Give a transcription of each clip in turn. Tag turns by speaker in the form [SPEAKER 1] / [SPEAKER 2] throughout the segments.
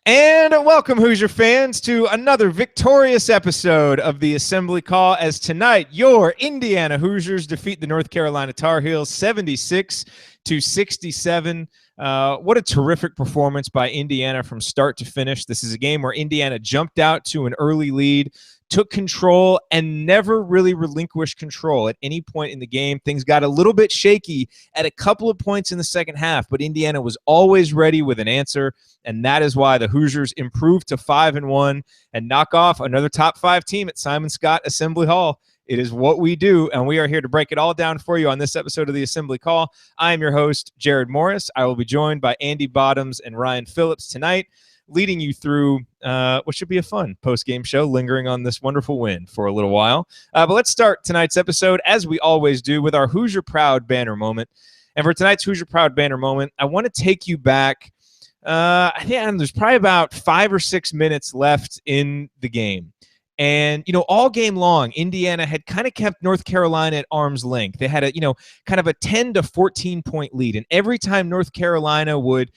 [SPEAKER 1] And welcome, Hoosier fans, to another victorious episode of the Assembly Call, as tonight your Indiana Hoosiers defeat the North Carolina Tar Heels 76-67. What a terrific performance by Indiana from start to finish. This is a game where Indiana jumped out to an early lead, took control, and never really relinquished control at any point in the game. Things got a little bit shaky at a couple of points in the second half, but Indiana was always ready with an answer, and that is why the Hoosiers improved to 5-1 and knock off another top 5 team at Simon Skjodt Assembly Hall. It is what we do, and we are here to break it all down for you on this episode of the Assembly Call. I am your host, Jared Morris. I will be joined by Andy Bottoms and Ryan Phillips tonight, leading you through what should be a fun post-game show, lingering on this wonderful win for a little while. But let's start tonight's episode, as we always do, with our Hoosier Proud banner moment. And for tonight's Hoosier Proud banner moment, I want to take you back. There's probably about 5 or 6 minutes left in the game. And, all game long, Indiana had kind of kept North Carolina at arm's length. They had a, kind of a 10 to 14 point lead. And every time North Carolina would,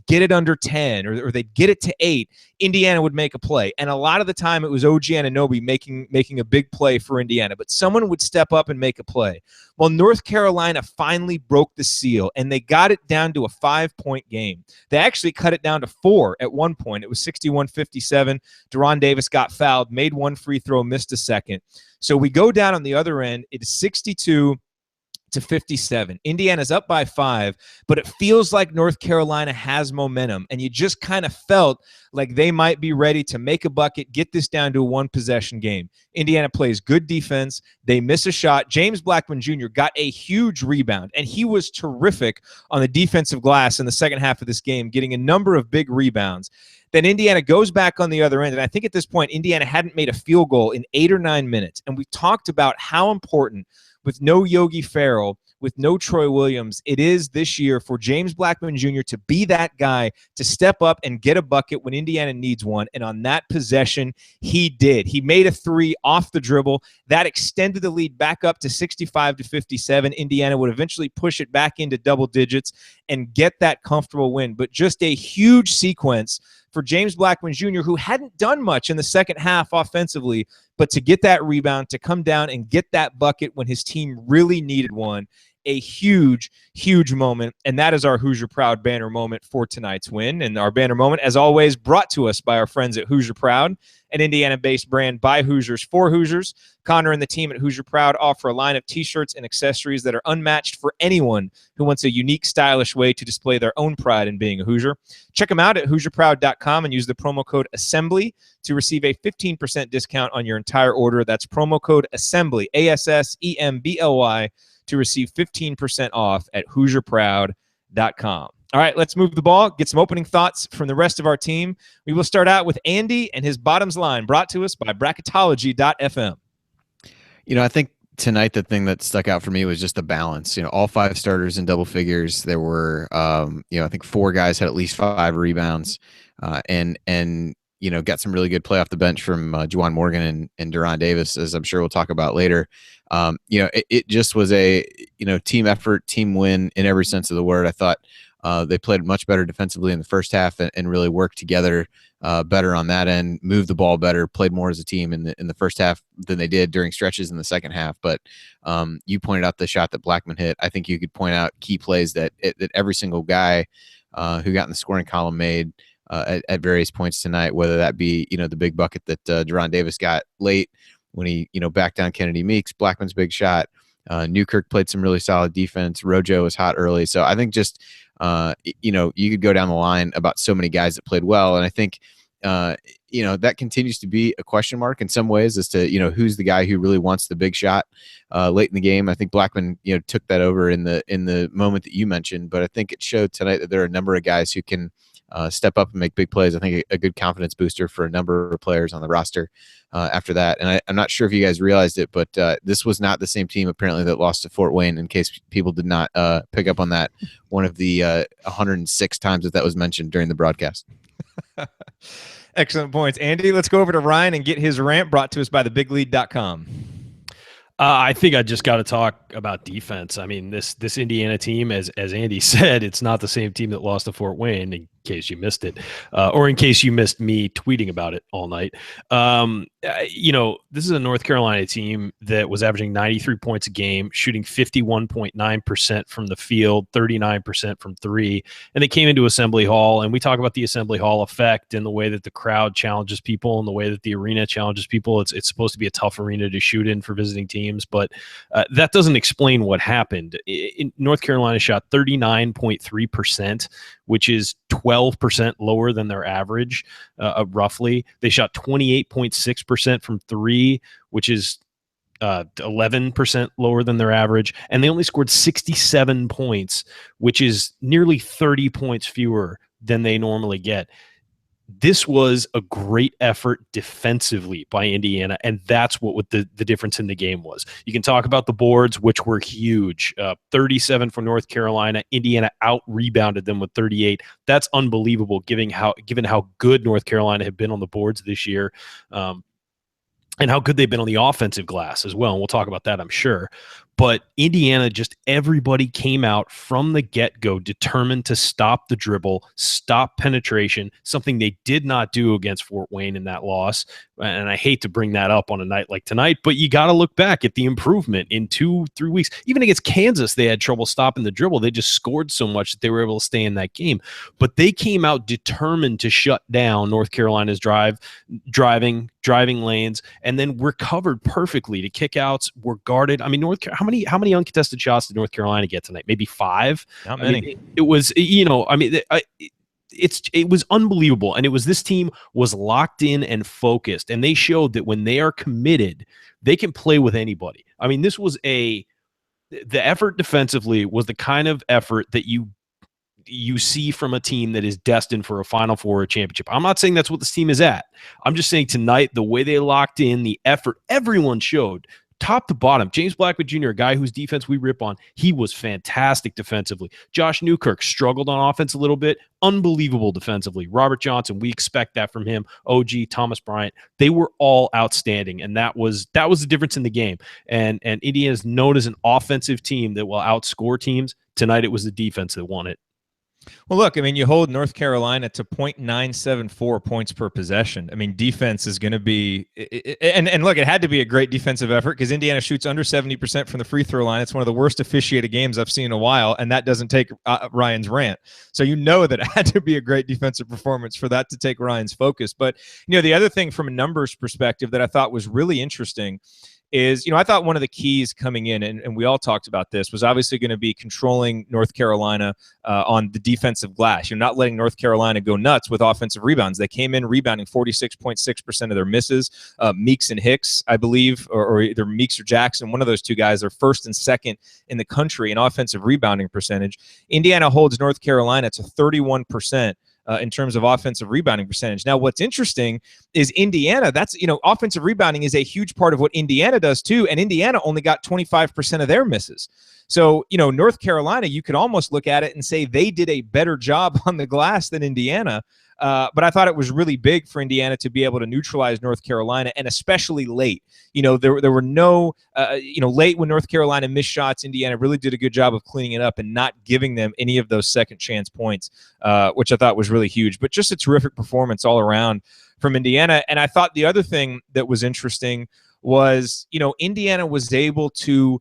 [SPEAKER 1] get it under 10 or they'd get it to 8, Indiana would make a play. And a lot of the time it was OG Anunoby making a big play for Indiana. But someone would step up and make a play. Well, North Carolina finally broke the seal, and they got it down to a 5-point game. They actually cut it down to 4 at one point. It was 61-57. Deron Davis got fouled, made one free throw, missed a second. So we go down on the other end. It is 62-57. Indiana's up by 5, but it feels like North Carolina has momentum, and you just kind of felt like they might be ready to make a bucket, get this down to a one-possession game. Indiana plays good defense. They miss a shot. James Blackman Jr. got a huge rebound, and he was terrific on the defensive glass in the second half of this game, getting a number of big rebounds. Then Indiana goes back on the other end, and I think at this point, Indiana hadn't made a field goal in 8 or 9 minutes, and we talked about how important, with no Yogi Ferrell, with no Troy Williams, it is this year for James Blackman Jr. to be that guy to step up and get a bucket when Indiana needs one. And on that possession, he did. He made a 3 off the dribble. That extended the lead back up to 65-57. Indiana would eventually push it back into double digits and get that comfortable win. But just a huge sequence for James Blackman Jr., who hadn't done much in the second half offensively, but to get that rebound, to come down and get that bucket when his team really needed one. A huge, huge moment, and that is our Hoosier Proud banner moment for tonight's win. And our banner moment, as always, brought to us by our friends at Hoosier Proud, an Indiana-based brand by Hoosiers for Hoosiers. Connor and the team at Hoosier Proud offer a line of T-shirts and accessories that are unmatched for anyone who wants a unique, stylish way to display their own pride in being a Hoosier. Check them out at HoosierProud.com and use the promo code ASSEMBLY to receive a 15% discount on your entire order. That's promo code ASSEMBLY, ASSEMBLY, to receive 15% off at HoosierProud.com. All right, let's move the ball, get some opening thoughts from the rest of our team. We will start out with Andy and his bottoms line, brought to us by bracketology.fm.
[SPEAKER 2] I think tonight the thing that stuck out for me was just the balance. All 5 starters in double figures. There were, I think 4 guys had at least 5 rebounds, and got some really good play off the bench from Juwan Morgan and Deron Davis, as I'm sure we'll talk about later. It just was a, team effort, team win in every sense of the word. I thought they played much better defensively in the first half and really worked together better on that end, moved the ball better, played more as a team in the first half than they did during stretches in the second half. But you pointed out the shot that Blackman hit. I think you could point out key plays that every single guy who got in the scoring column made at various points tonight, whether that be, the big bucket that Deron Davis got late when he, backed down Kennedy Meeks, Blackman's big shot. Newkirk played some really solid defense. Rojo was hot early. So I think just, you could go down the line about so many guys that played well. And I think, that continues to be a question mark in some ways as to, who's the guy who really wants the big shot late in the game. I think Blackman, took that over in the moment that you mentioned, but I think it showed tonight that there are a number of guys who can step up and make big plays. I think a good confidence booster for a number of players on the roster after that. And I'm not sure if you guys realized it, but this was not the same team apparently that lost to Fort Wayne, in case people did not pick up on that one of the 106 times that was mentioned during the broadcast.
[SPEAKER 1] Excellent points. Andy, let's go over to Ryan and get his rant brought to us by thebiglead.com.
[SPEAKER 3] I think I just got to talk about defense. I mean, this Indiana team, as Andy said, it's not the same team that lost to Fort Wayne. case you missed it, or in case you missed me tweeting about it all night. This is a North Carolina team that was averaging 93 points a game, shooting 51.9% from the field, 39% from three. And they came into Assembly Hall, and we talk about the Assembly Hall effect and the way that the crowd challenges people and the way that the arena challenges people. It's supposed to be a tough arena to shoot in for visiting teams, but that doesn't explain what happened. North Carolina shot 39.3%, which is 12% lower than their average, roughly. They shot 28.6% from three, which is 11% lower than their average. And they only scored 67 points, which is nearly 30 points fewer than they normally get. This was a great effort defensively by Indiana, and that's what the difference in the game was. You can talk about the boards, which were huge. 37 for North Carolina. Indiana out-rebounded them with 38. That's unbelievable, given how good North Carolina have been on the boards this year, and how good they've been on the offensive glass as well. And we'll talk about that, I'm sure. But Indiana, just everybody came out from the get-go determined to stop the dribble, stop penetration, something they did not do against Fort Wayne in that loss. And I hate to bring that up on a night like tonight, but you got to look back at the improvement in 2-3 weeks. Even against Kansas, they had trouble stopping the dribble. They just scored so much that they were able to stay in that game. But they came out determined to shut down North Carolina's driving lanes, and then recovered perfectly to kickouts, were guarded. I mean, how many uncontested shots did North Carolina get tonight? Maybe 5.
[SPEAKER 1] Not many.
[SPEAKER 3] I mean, it was, it was unbelievable. And this team was locked in and focused, and they showed that when they are committed, they can play with anybody. I mean, the effort defensively was the kind of effort that you see from a team that is destined for a Final Four or championship. I'm not saying that's what this team is at. I'm just saying tonight, the way they locked in, the effort everyone showed, top to bottom. James Blackwood Jr., a guy whose defense we rip on, he was fantastic defensively. Josh Newkirk struggled on offense a little bit. Unbelievable defensively. Robert Johnson, we expect that from him. OG, Thomas Bryant, they were all outstanding, and that was the difference in the game. And Indiana is known as an offensive team that will outscore teams. Tonight, it was the defense that won it.
[SPEAKER 1] Well, look, I mean, you hold North Carolina to 0.974 points per possession. I mean, defense is going to be – and look, it had to be a great defensive effort because Indiana shoots under 70% from the free throw line. It's one of the worst officiated games I've seen in a while, and that doesn't take Ryan's rant. So you know that it had to be a great defensive performance for that to take Ryan's focus. But, the other thing from a numbers perspective that I thought was really interesting is, I thought one of the keys coming in, and we all talked about this, was obviously going to be controlling North Carolina on the defensive glass. You're not letting North Carolina go nuts with offensive rebounds. They came in rebounding 46.6% of their misses. Meeks and Hicks, I believe, or either Meeks or Jackson, one of those two guys, are first and second in the country in offensive rebounding percentage. Indiana holds North Carolina to 31%. In terms of offensive rebounding percentage. Now, what's interesting is Indiana, that's, offensive rebounding is a huge part of what Indiana does too, and Indiana only got 25% of their misses. So, North Carolina, you could almost look at it and say they did a better job on the glass than Indiana. But I thought it was really big for Indiana to be able to neutralize North Carolina, and especially late. There were no, late when North Carolina missed shots, Indiana really did a good job of cleaning it up and not giving them any of those second chance points, which I thought was really huge. But just a terrific performance all around from Indiana. And I thought the other thing that was interesting was, Indiana was able to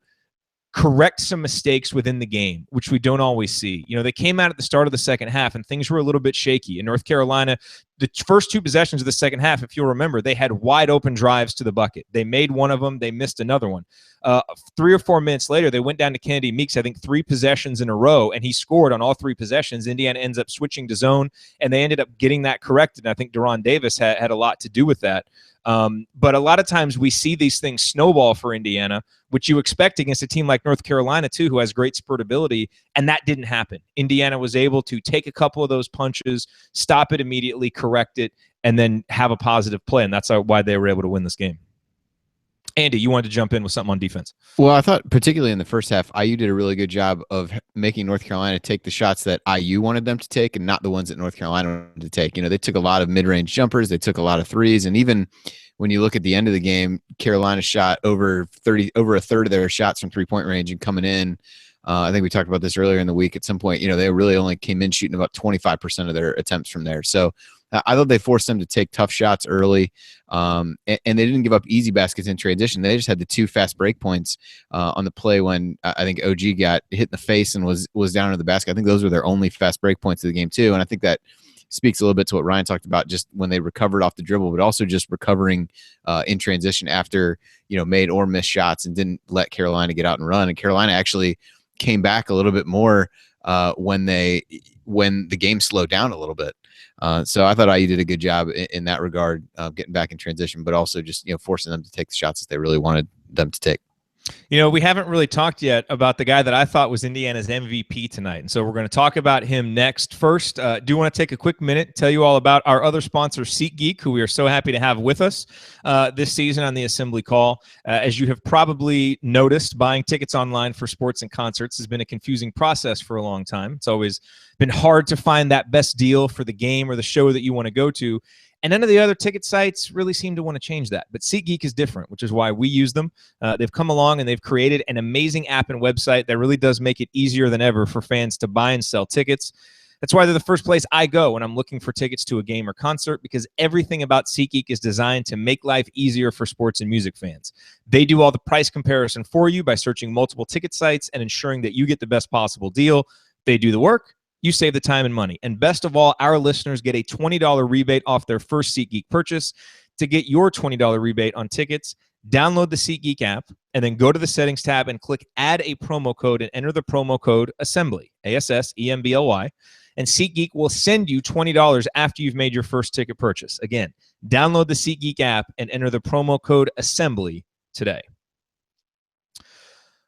[SPEAKER 1] correct some mistakes within the game, which we don't always see. They came out at the start of the second half and things were a little bit shaky. In North Carolina, the first 2 possessions of the second half, if you'll remember, they had wide open drives to the bucket. They made one of them. They missed another one. 3 or 4 minutes later, they went down to Kennedy Meeks, I think 3 possessions in a row, and he scored on all 3 possessions. Indiana ends up switching to zone, and they ended up getting that corrected. And I think Deron Davis had a lot to do with that. But a lot of times we see these things snowball for Indiana, which you expect against a team like North Carolina, too, who has great spurtability, and that didn't happen. Indiana was able to take a couple of those punches, stop it immediately, correct it, and then have a positive play, and that's why they were able to win this game. Andy, you wanted to jump in with something on defense.
[SPEAKER 2] Well, I thought particularly in the first half, IU did a really good job of making North Carolina take the shots that IU wanted them to take and not the ones that North Carolina wanted to take. They took a lot of mid-range jumpers. They took a lot of threes. And even when you look at the end of the game, Carolina shot over a third of their shots from three-point range and coming in. I think we talked about this earlier in the week. At some point, they really only came in shooting about 25% of their attempts from there. So I thought they forced them to take tough shots early, and they didn't give up easy baskets in transition. They just had the 2 fast break points on the play when I think OG got hit in the face and was down to the basket. I think those were their only fast break points of the game too, and I think that speaks a little bit to what Ryan talked about, just when they recovered off the dribble, but also just recovering in transition after made or missed shots and didn't let Carolina get out and run. And Carolina actually came back a little bit more when the game slowed down a little bit. So I thought IU did a good job in that regard, getting back in transition, but also just forcing them to take the shots that they really wanted them to take.
[SPEAKER 1] We haven't really talked yet about the guy that I thought was Indiana's MVP tonight, and so we're going to talk about him next. First, do want to take a quick minute, tell you all about our other sponsor, SeatGeek, who we are so happy to have with us this season on the Assembly Call. As you have probably noticed, buying tickets online for sports and concerts has been a confusing process for a long time. It's always been hard to find that best deal for the game or the show that you want to go to. And none of the other ticket sites really seem to want to change that. But SeatGeek is different, which is why we use them. They've come along and they've created an amazing app and website that really does make it easier than ever for fans to buy and sell tickets. That's why they're the first place I go when I'm looking for tickets to a game or concert, because everything about SeatGeek is designed to make life easier for sports and music fans. They do all the price comparison for you by searching multiple ticket sites and ensuring that you get the best possible deal. They do the work. You save the time and money. And best of all, our listeners get a $20 rebate off their first SeatGeek purchase. To get your $20 rebate on tickets, download the SeatGeek app and then go to the settings tab and click add a promo code and enter the promo code ASSEMBLY, ASSEMBLY, and SeatGeek will send you $20 after you've made your first ticket purchase. Again, download the SeatGeek app and enter the promo code ASSEMBLY today.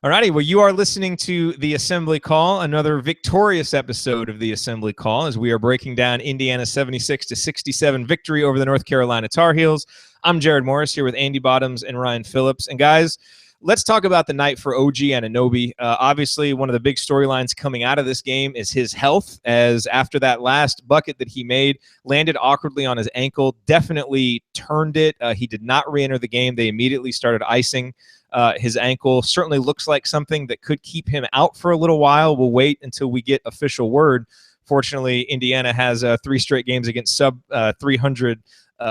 [SPEAKER 1] All righty, well, you are listening to the Assembly Call, another victorious episode of the Assembly Call, as we are breaking down Indiana's 76-67 victory over the North Carolina Tar Heels. I'm Jared Morris here with Andy Bottoms and Ryan Phillips. And guys, let's talk about the night for OG Anunoby. Obviously, one of the big storylines coming out of this game is his health, as after that last bucket that he made, landed awkwardly on his ankle, definitely turned it. He did not re-enter the game. They immediately started icing his ankle. Certainly looks like something that could keep him out for a little while. We'll wait until we get official word. Fortunately, Indiana has 3 straight games against sub 300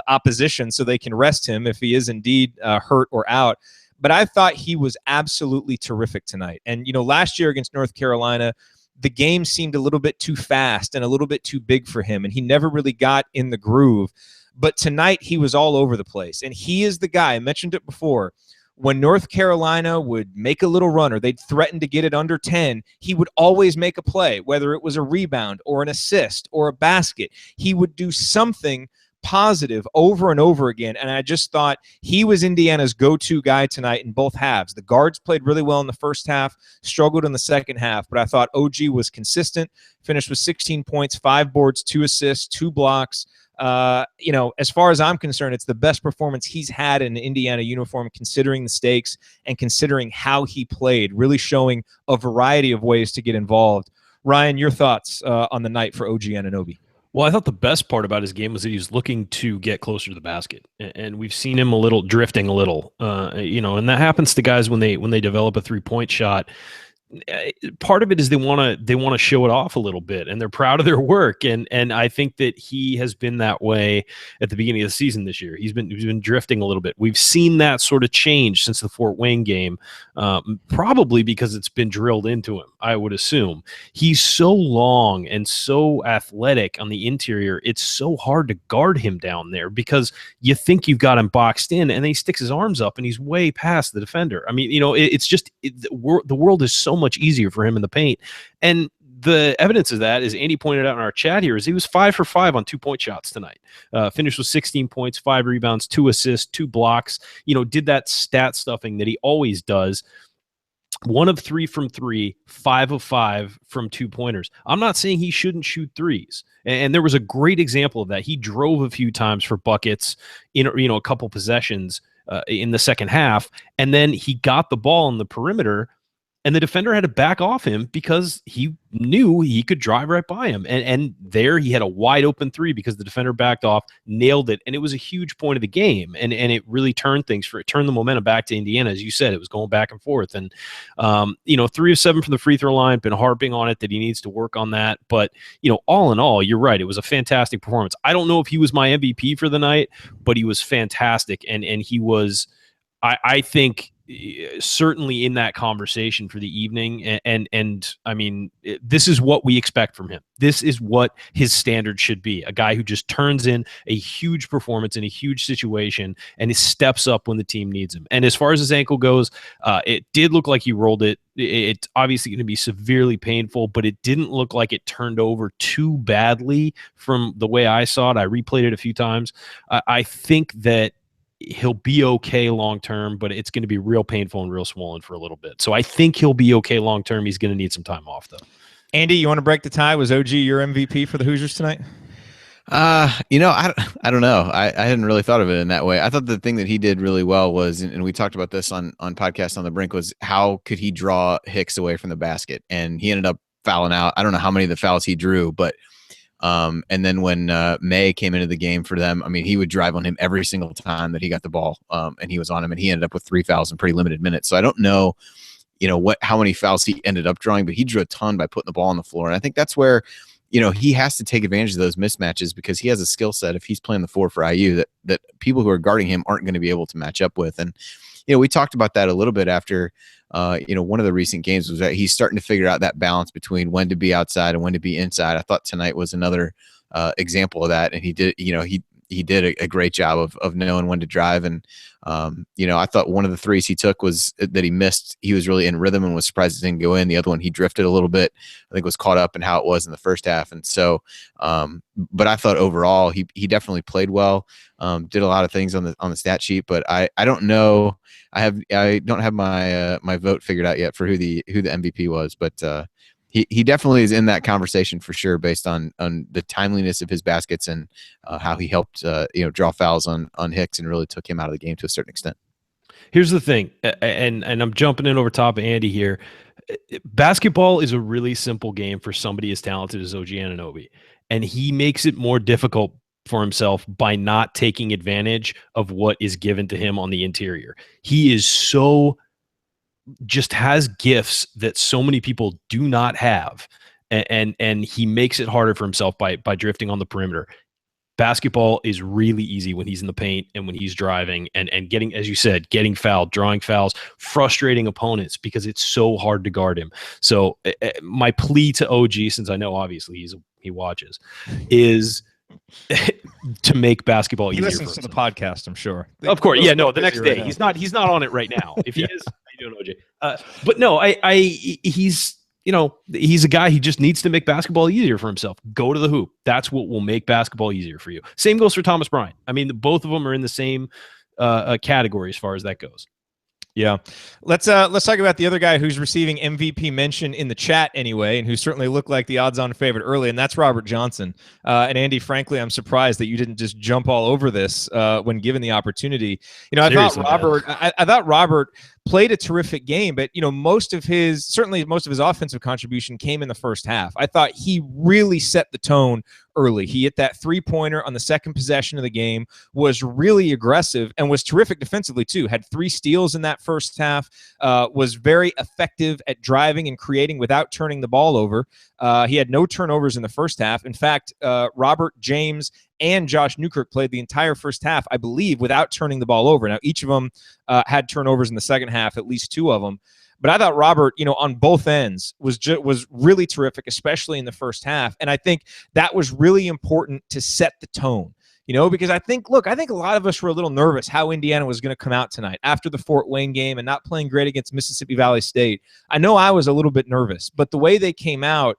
[SPEAKER 1] opposition, so they can rest him if he is indeed hurt or out. But I thought he was absolutely terrific tonight. And, last year against North Carolina, the game seemed a little bit too fast and a little bit too big for him, and he never really got in the groove. But tonight, he was all over the place. And he is the guy, I mentioned it before, when North Carolina would make a little run or they'd threaten to get it under 10, he would always make a play, whether it was a rebound or an assist or a basket. He would do something positive over and over again, and I just thought he was Indiana's go-to guy tonight in both halves. The guards played really well in the first half, struggled in the second half, but I thought OG was consistent, finished with 16 points, 5 boards, 2 assists, 2 blocks. As far as I'm concerned, it's the best performance he's had in an Indiana uniform, considering the stakes and considering how he played, really showing a variety of ways to get involved. Ryan, your thoughts on the night for OG Anunoby?
[SPEAKER 3] Well, I thought the best part about his game was that he was looking to get closer to the basket, and we've seen him drifting a little, and that happens to guys when they develop a 3-point shot. Part of it is they want to show it off a little bit, and they're proud of their work, and I think that he has been that way at the beginning of the season this year. He's been drifting a little bit. We've seen that sort of change since the Fort Wayne game, probably because it's been drilled into him, I would assume. He's so long and so athletic on the interior, it's so hard to guard him down there because you think you've got him boxed in, and then he sticks his arms up and he's way past the defender. I mean, it's just the world is so much easier for him in the paint. And the evidence of that, as Andy pointed out in our chat here, is he was 5 for 5 on 2-point shots tonight. Finished with 16 points, 5 rebounds, 2 assists, 2 blocks. Did that stat stuffing that he always does. 1 of 3 from 3, 5 of 5 from 2-pointers. I'm not saying he shouldn't shoot threes. And there was a great example of that. He drove a few times for buckets in a couple possessions in the second half, and then he got the ball on the perimeter And the defender had to back off him because he knew he could drive right by him. And there he had a wide open three because the defender backed off, nailed it. And it was a huge point of the game. And it really turned turned the momentum back to Indiana. As you said, it was going back and forth. And, 3 of 7 from the free throw line, been harping on it that he needs to work on that. But, all in all, you're right. It was a fantastic performance. I don't know if he was my MVP for the night, but he was fantastic. And he was, I think, certainly in that conversation for the evening. And I mean, this is what we expect from him. This is what his standard should be. A guy who just turns in a huge performance in a huge situation and he steps up when the team needs him. And as far as his ankle goes, it did look like he rolled it. It's obviously going to be severely painful, but it didn't look like it turned over too badly from the way I saw it. I replayed it a few times. I think that he'll be okay long term, but it's going to be real painful and real swollen for a little bit. So I think he'll be okay long term. He's going to need some time off, though.
[SPEAKER 1] Andy, you want to break the tie? Was OG your MVP for the Hoosiers tonight?
[SPEAKER 2] I don't know. I hadn't really thought of it in that way. I thought the thing that he did really well was, and we talked about this on Podcast on the Brink, was how could he draw Hicks away from the basket? And he ended up fouling out. I don't know how many of the fouls he drew, but and then when May came into the game for them, I mean, he would drive on him every single time that he got the ball, and he was on him, and he ended up with 3 fouls in pretty limited minutes. So I don't know, how many fouls he ended up drawing, but he drew a ton by putting the ball on the floor. And I think that's where, he has to take advantage of those mismatches because he has a skill set if he's playing the 4 for IU that people who are guarding him aren't going to be able to match up with. And, we talked about that a little bit after, one of the recent games was that he's starting to figure out that balance between when to be outside and when to be inside. I thought tonight was another example of that. And he did, he did a great job of knowing when to drive. And, I thought one of the threes he took was that he missed. He was really in rhythm and was surprised it didn't go in. The other one, he drifted a little bit, I think was caught up in how it was in the first half. And so, but I thought overall he definitely played well, did a lot of things on the stat sheet, but I don't know. I don't have my vote figured out yet for who the MVP was, but, He definitely is in that conversation for sure, based on the timeliness of his baskets and how he helped draw fouls on Hicks and really took him out of the game to a certain extent.
[SPEAKER 3] Here's the thing, and I'm jumping in over top of Andy here. Basketball is a really simple game for somebody as talented as OG Anunoby, and he makes it more difficult for himself by not taking advantage of what is given to him on the interior. He is just has gifts that so many people do not have, and he makes it harder for himself by drifting on the perimeter. Basketball is really easy when he's in the paint and when he's driving and getting, as you said, getting fouled, drawing fouls, frustrating opponents because it's so hard to guard him. So my plea to OG, since I know obviously he watches, is to make basketball easier.
[SPEAKER 1] He listens to the podcast, I'm sure.
[SPEAKER 3] Of course, yeah. No, the next day he's not on it right now. If he is, how you doing, OJ? But no, he's a guy. He just needs to make basketball easier for himself. Go to the hoop. That's what will make basketball easier for you. Same goes for Thomas Bryant. I mean, both of them are in the same category as far as that goes.
[SPEAKER 1] Yeah. Let's talk about the other guy who's receiving MVP mention in the chat anyway, and who certainly looked like the odds-on favorite early, and that's Robert Johnson. And Andy, frankly, I'm surprised that you didn't just jump all over this when given the opportunity. I thought Robert played a terrific game, but most of his offensive contribution came in the first half. I thought he really set the tone early. He hit that 3-pointer on the second possession of the game, was really aggressive, and was terrific defensively too. Had 3 steals in that first half, was very effective at driving and creating without turning the ball over. He had no turnovers in the first half. In fact, Robert, James, and Josh Newkirk played the entire first half, I believe, without turning the ball over. Now, each of them had turnovers in the second half, at least 2 of them. But I thought Robert, on both ends was really terrific, especially in the first half. And I think that was really important to set the tone, because I think a lot of us were a little nervous how Indiana was going to come out tonight after the Fort Wayne game and not playing great against Mississippi Valley State. I know I was a little bit nervous, but the way they came out,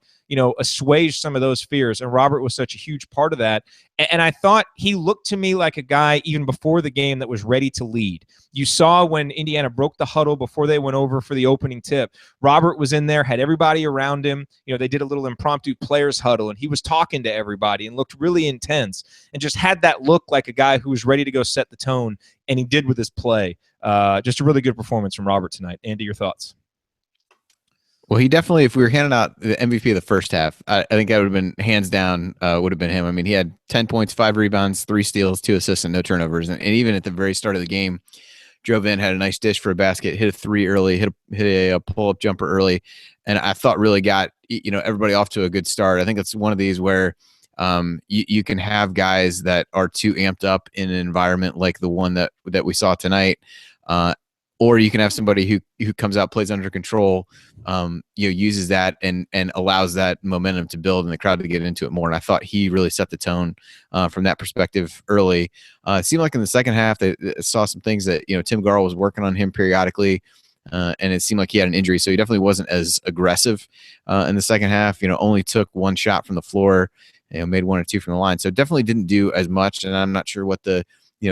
[SPEAKER 1] assuaged some of those fears. And Robert was such a huge part of that. And I thought he looked to me like a guy, even before the game, that was ready to lead. You saw when Indiana broke the huddle before they went over for the opening tip, Robert was in there, had everybody around him. They did a little impromptu players huddle, and he was talking to everybody and looked really intense and just had that look like a guy who was ready to go set the tone, and he did with his play. Just a really good performance from Robert tonight. Andy, your thoughts?
[SPEAKER 2] Well, he definitely, if we were handing out the MVP of the first half, I think that would have been hands down, would have been him. I mean, he had 10 points, 5 rebounds, 3 steals, 2 assists, and no turnovers. And even at the very start of the game, drove in, had a nice dish for a basket, hit a 3 early, hit a pull-up jumper early, and I thought really got everybody off to a good start. I think it's one of these where you can have guys that are too amped up in an environment like the one that we saw tonight, or you can have somebody who comes out, plays under control, uses that and allows that momentum to build and the crowd to get into it more. And I thought he really set the tone from that perspective early. It seemed like in the second half they saw some things that Tim Garl was working on him periodically, and it seemed like he had an injury, so he definitely wasn't as aggressive in the second half. Only took 1 shot from the floor, made 1 or 2 from the line, so definitely didn't do as much. And I'm not sure what the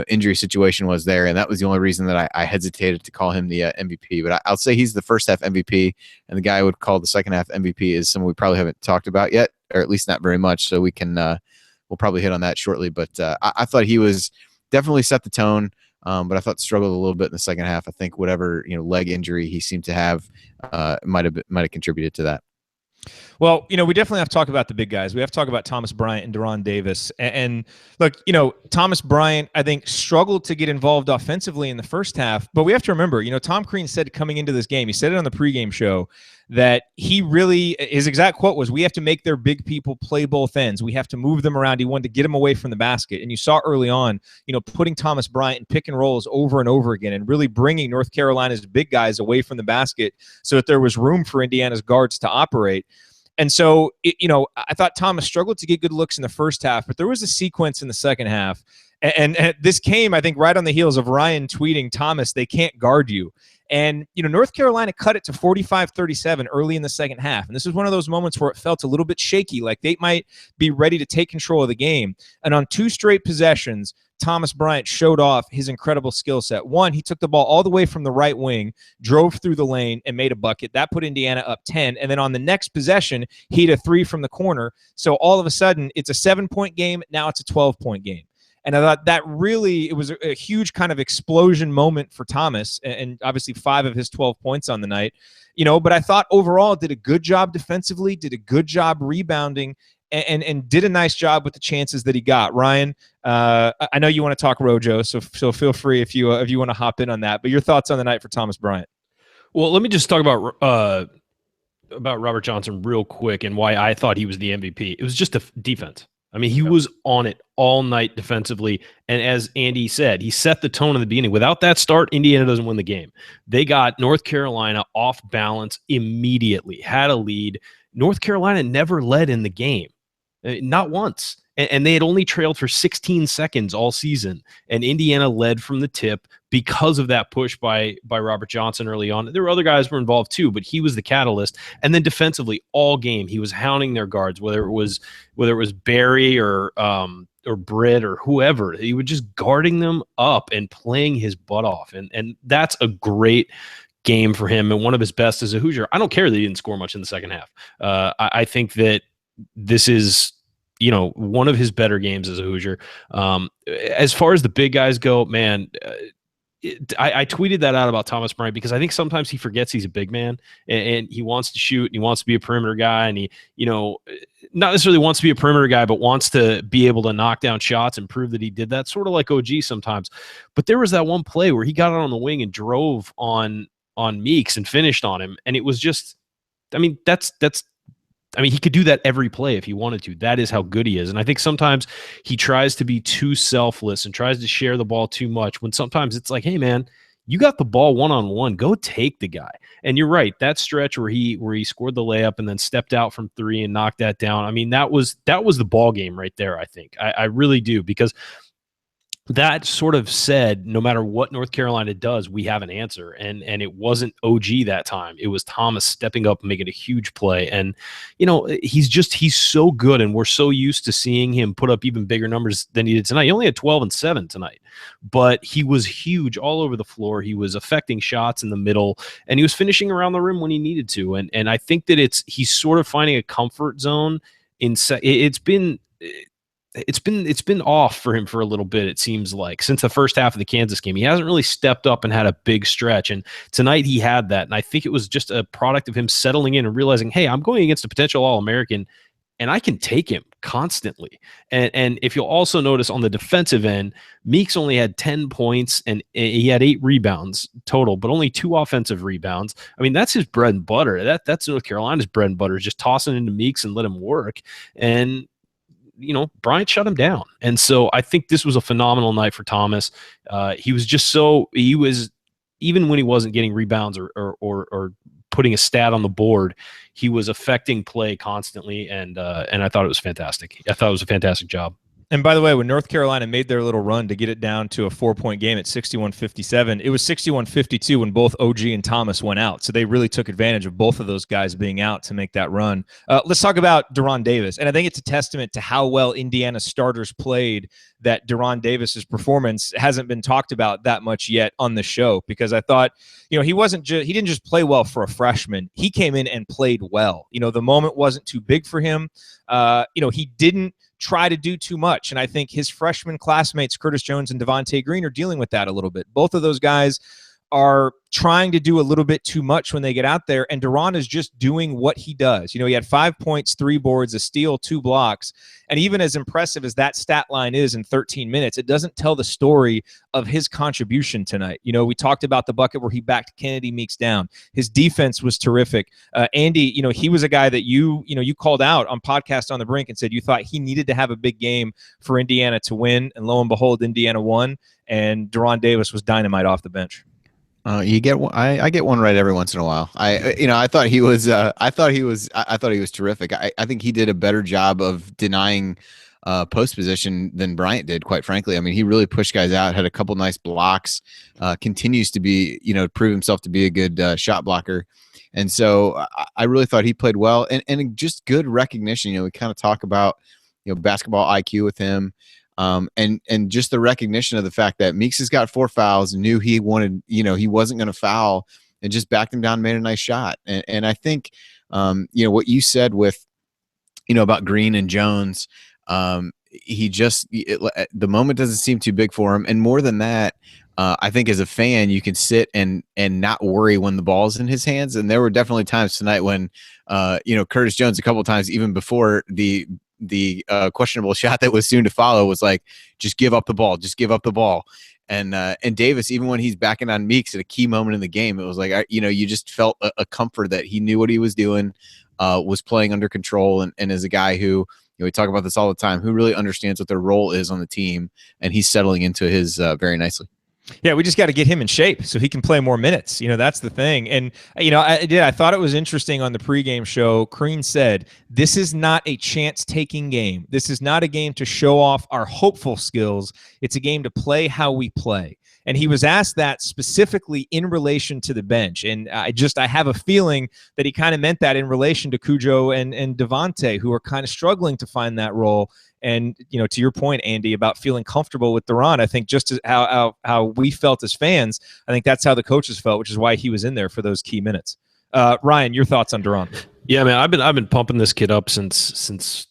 [SPEAKER 2] injury situation was there, and that was the only reason that I hesitated to call him the MVP. But I'll say he's the first half MVP, and the guy I would call the second half MVP is someone we probably haven't talked about yet, or at least not very much. So we can we'll probably hit on that shortly. But I thought he was definitely set the tone, but I thought struggled a little bit in the second half. I think whatever leg injury he seemed to have might have contributed to that.
[SPEAKER 1] Well, we definitely have to talk about the big guys. We have to talk about Thomas Bryant and Deron Davis. And look, Thomas Bryant, I think, struggled to get involved offensively in the first half. But we have to remember, Tom Crean said coming into this game, he said it on the pregame show, that his exact quote was, "We have to make their big people play both ends. We have to move them around." He wanted to get them away from the basket. And you saw early on, putting Thomas Bryant in pick and rolls over and over again and really bringing North Carolina's big guys away from the basket so that there was room for Indiana's guards to operate. And so, I thought Thomas struggled to get good looks in the first half, but there was a sequence in the second half. And this came, I think, right on the heels of Ryan tweeting, "Thomas, they can't guard you." And, North Carolina cut it to 45-37 early in the second half. And this is one of those moments where it felt a little bit shaky, like they might be ready to take control of the game. And on 2 straight possessions, Thomas Bryant showed off his incredible skill set. One, he took the ball all the way from the right wing, drove through the lane, and made a bucket. That put Indiana up 10. And then on the next possession, he hit a 3 from the corner. So all of a sudden, it's a 7-point game. Now it's a 12-point game. And I thought that really, it was a huge kind of explosion moment for Thomas, and obviously 5 of his 12 points on the night. But I thought overall did a good job defensively, did a good job rebounding, and did a nice job with the chances that he got. Ryan, I know you want to talk Rojo, so feel free if you want to hop in on that. But your thoughts on the night for Thomas Bryant?
[SPEAKER 3] Well, let me just talk about Robert Johnson real quick and why I thought he was the MVP. It was just a defense. I mean, he was on it all night defensively. And as Andy said, he set the tone in the beginning. Without that start, Indiana doesn't win the game. They got North Carolina off balance immediately, had a lead. North Carolina never led in the game, not once. And they had only trailed for 16 seconds all season. And Indiana led from the tip because of that push by Robert Johnson early on. There were other guys who were involved too, but he was the catalyst. And then defensively, all game, he was hounding their guards, whether it was Barry or Britt or whoever. He was just guarding them up and playing his butt off. And that's a great game for him and one of his best as a Hoosier. I don't care that he didn't score much in the second half. I think that this is one of his better games as a Hoosier. As far as the big guys go, man, I tweeted that out about Thomas Bryant because I think sometimes he forgets he's a big man and he wants to shoot and he wants to be a perimeter guy and he, not necessarily wants to be a perimeter guy, but wants to be able to knock down shots and prove that he did that, sort of like OG sometimes. But there was that one play where he got out on the wing and drove on Meeks and finished on him. And it was just, he could do that every play if he wanted to. That is how good he is. And I think sometimes he tries to be too selfless and tries to share the ball too much when sometimes it's like, hey, man, you got the ball one-on-one. Go take the guy. And you're right. That stretch where he scored the layup and then stepped out from 3 and knocked that down. I mean, that was the ball game right there, I think. I really do, because that sort of said, no matter what North Carolina does, we have an answer. And it wasn't OG that time. It was Thomas stepping up and making a huge play. And, he's so good. And we're so used to seeing him put up even bigger numbers than he did tonight. He only had 12 and 7 tonight, but he was huge all over the floor. He was affecting shots in the middle and he was finishing around the rim when he needed to. And I think that he's sort of finding a comfort zone he it's been off for him for a little bit. It seems like since the first half of the Kansas game, he hasn't really stepped up and had a big stretch. And tonight he had that. And I think it was just a product of him settling in and realizing, hey, I'm going against a potential All-American, and I can take him constantly. And if you'll also notice on the defensive end, Meeks only had 10 points and he had 8 rebounds total, but only 2 offensive rebounds. I mean, that's his bread and butter. That's North Carolina's bread and butter, is just tossing into Meeks and let him work. And Bryant shut him down. And so I think this was a phenomenal night for Thomas. He was even when he wasn't getting rebounds or putting a stat on the board, he was affecting play constantly. And I thought it was fantastic. I thought it was a fantastic job.
[SPEAKER 1] And by the way, when North Carolina made their little run to get it down to a 4-point game at 61-57, it was 61-52 when both OG and Thomas went out. So they really took advantage of both of those guys being out to make that run. Let's talk about De'Ron Davis. And I think it's a testament to how well Indiana starters played that De'Ron Davis's performance hasn't been talked about that much yet on the show, because I thought, he didn't just play well for a freshman. He came in and played well. The moment wasn't too big for him. He didn't try to do too much. And I think his freshman classmates, Curtis Jones and Devontae Green, are dealing with that a little bit. Both of those guys are trying to do a little bit too much when they get out there, and De'Ron is just doing what he does. He had 5 points, 3 boards, a steal, 2 blocks, and even as impressive as that stat line is in 13 minutes, it doesn't tell the story of his contribution tonight. We talked about the bucket where he backed Kennedy Meeks down. His defense was terrific. Andy, he was a guy that you called out on Podcast on the Brink and said you thought he needed to have a big game for Indiana to win, and lo and behold, Indiana won, and De'Ron Davis was dynamite off the bench.
[SPEAKER 2] You get one. I get one right every once in a while. I thought he was. I thought he was terrific. I think he did a better job of denying post position than Bryant did. Quite frankly, I mean, he really pushed guys out. Had a couple nice blocks. Continues to be, prove himself to be a good shot blocker. And so I really thought he played well, and just good recognition. We kind of talk about basketball IQ with him. And just the recognition of the fact that Meeks has got 4 fouls, knew he wanted, he wasn't going to foul, and just backed him down, made a nice shot. And I think, what you said with, about Green and Jones, the moment doesn't seem too big for him. And more than that, I think as a fan, you can sit and not worry when the ball's in his hands. And there were definitely times tonight when, Curtis Jones, a couple of times, even before the questionable shot that was soon to follow, was like, just give up the ball. And Davis, even when he's backing on Meeks at a key moment in the game, it was like, you just felt a comfort that he knew what he was doing, was playing under control. And as a guy who, we talk about this all the time, who really understands what their role is on the team, and he's settling into his very nicely.
[SPEAKER 1] Yeah, we just got to get him in shape so he can play more minutes. That's the thing. And, I thought it was interesting on the pregame show. Crean said, this is not a chance-taking game. This is not a game to show off our hopeful skills. It's a game to play how we play. And he was asked that specifically in relation to the bench. And I have a feeling that he kind of meant that in relation to Cujo and Devontae, who are kind of struggling to find that role. And, to your point, Andy, about feeling comfortable with De'Ron, I think just as how we felt as fans, I think that's how the coaches felt, which is why he was in there for those key minutes. Ryan, your thoughts on De'Ron?
[SPEAKER 3] Yeah, man, I've been pumping this kid up since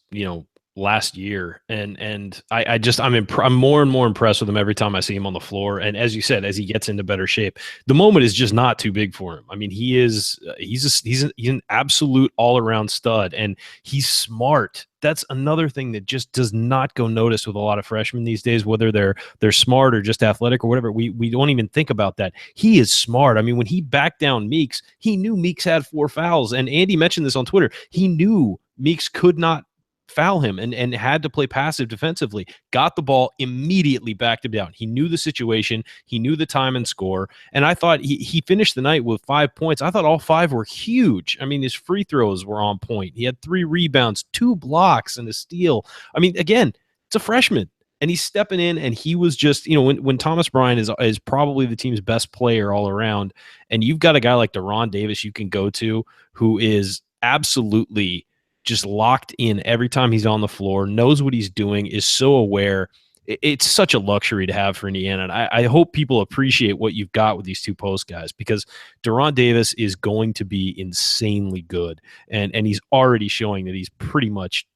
[SPEAKER 3] last year, and I'm more and more impressed with him every time I see him on the floor. And as you said, as he gets into better shape, the moment is just not too big for him. I mean, he's an absolute all-around stud, and he's smart. That's another thing that just does not go noticed with a lot of freshmen these days, whether they're smart or just athletic or whatever. We don't even think about that. He is smart. I mean, when he backed down Meeks, he knew Meeks had 4 fouls, and Andy mentioned this on Twitter. He knew Meeks could not foul him and had to play passive defensively. Got the ball, immediately backed him down. He knew the situation. He knew the time and score. And I thought he finished the night with 5 points. I thought all 5 were huge. I mean, his free throws were on point. He had 3 rebounds, 2 blocks, and a steal. I mean, again, it's a freshman, and he's stepping in, and he was just, when Thomas Bryant is probably the team's best player all around, and you've got a guy like De'Ron Davis you can go to, who is absolutely just locked in every time he's on the floor, knows what he's doing, is so aware. It's such a luxury to have for Indiana. And I hope people appreciate what you've got with these 2 post guys, because De'Ron Davis is going to be insanely good. And he's already showing that he's pretty much,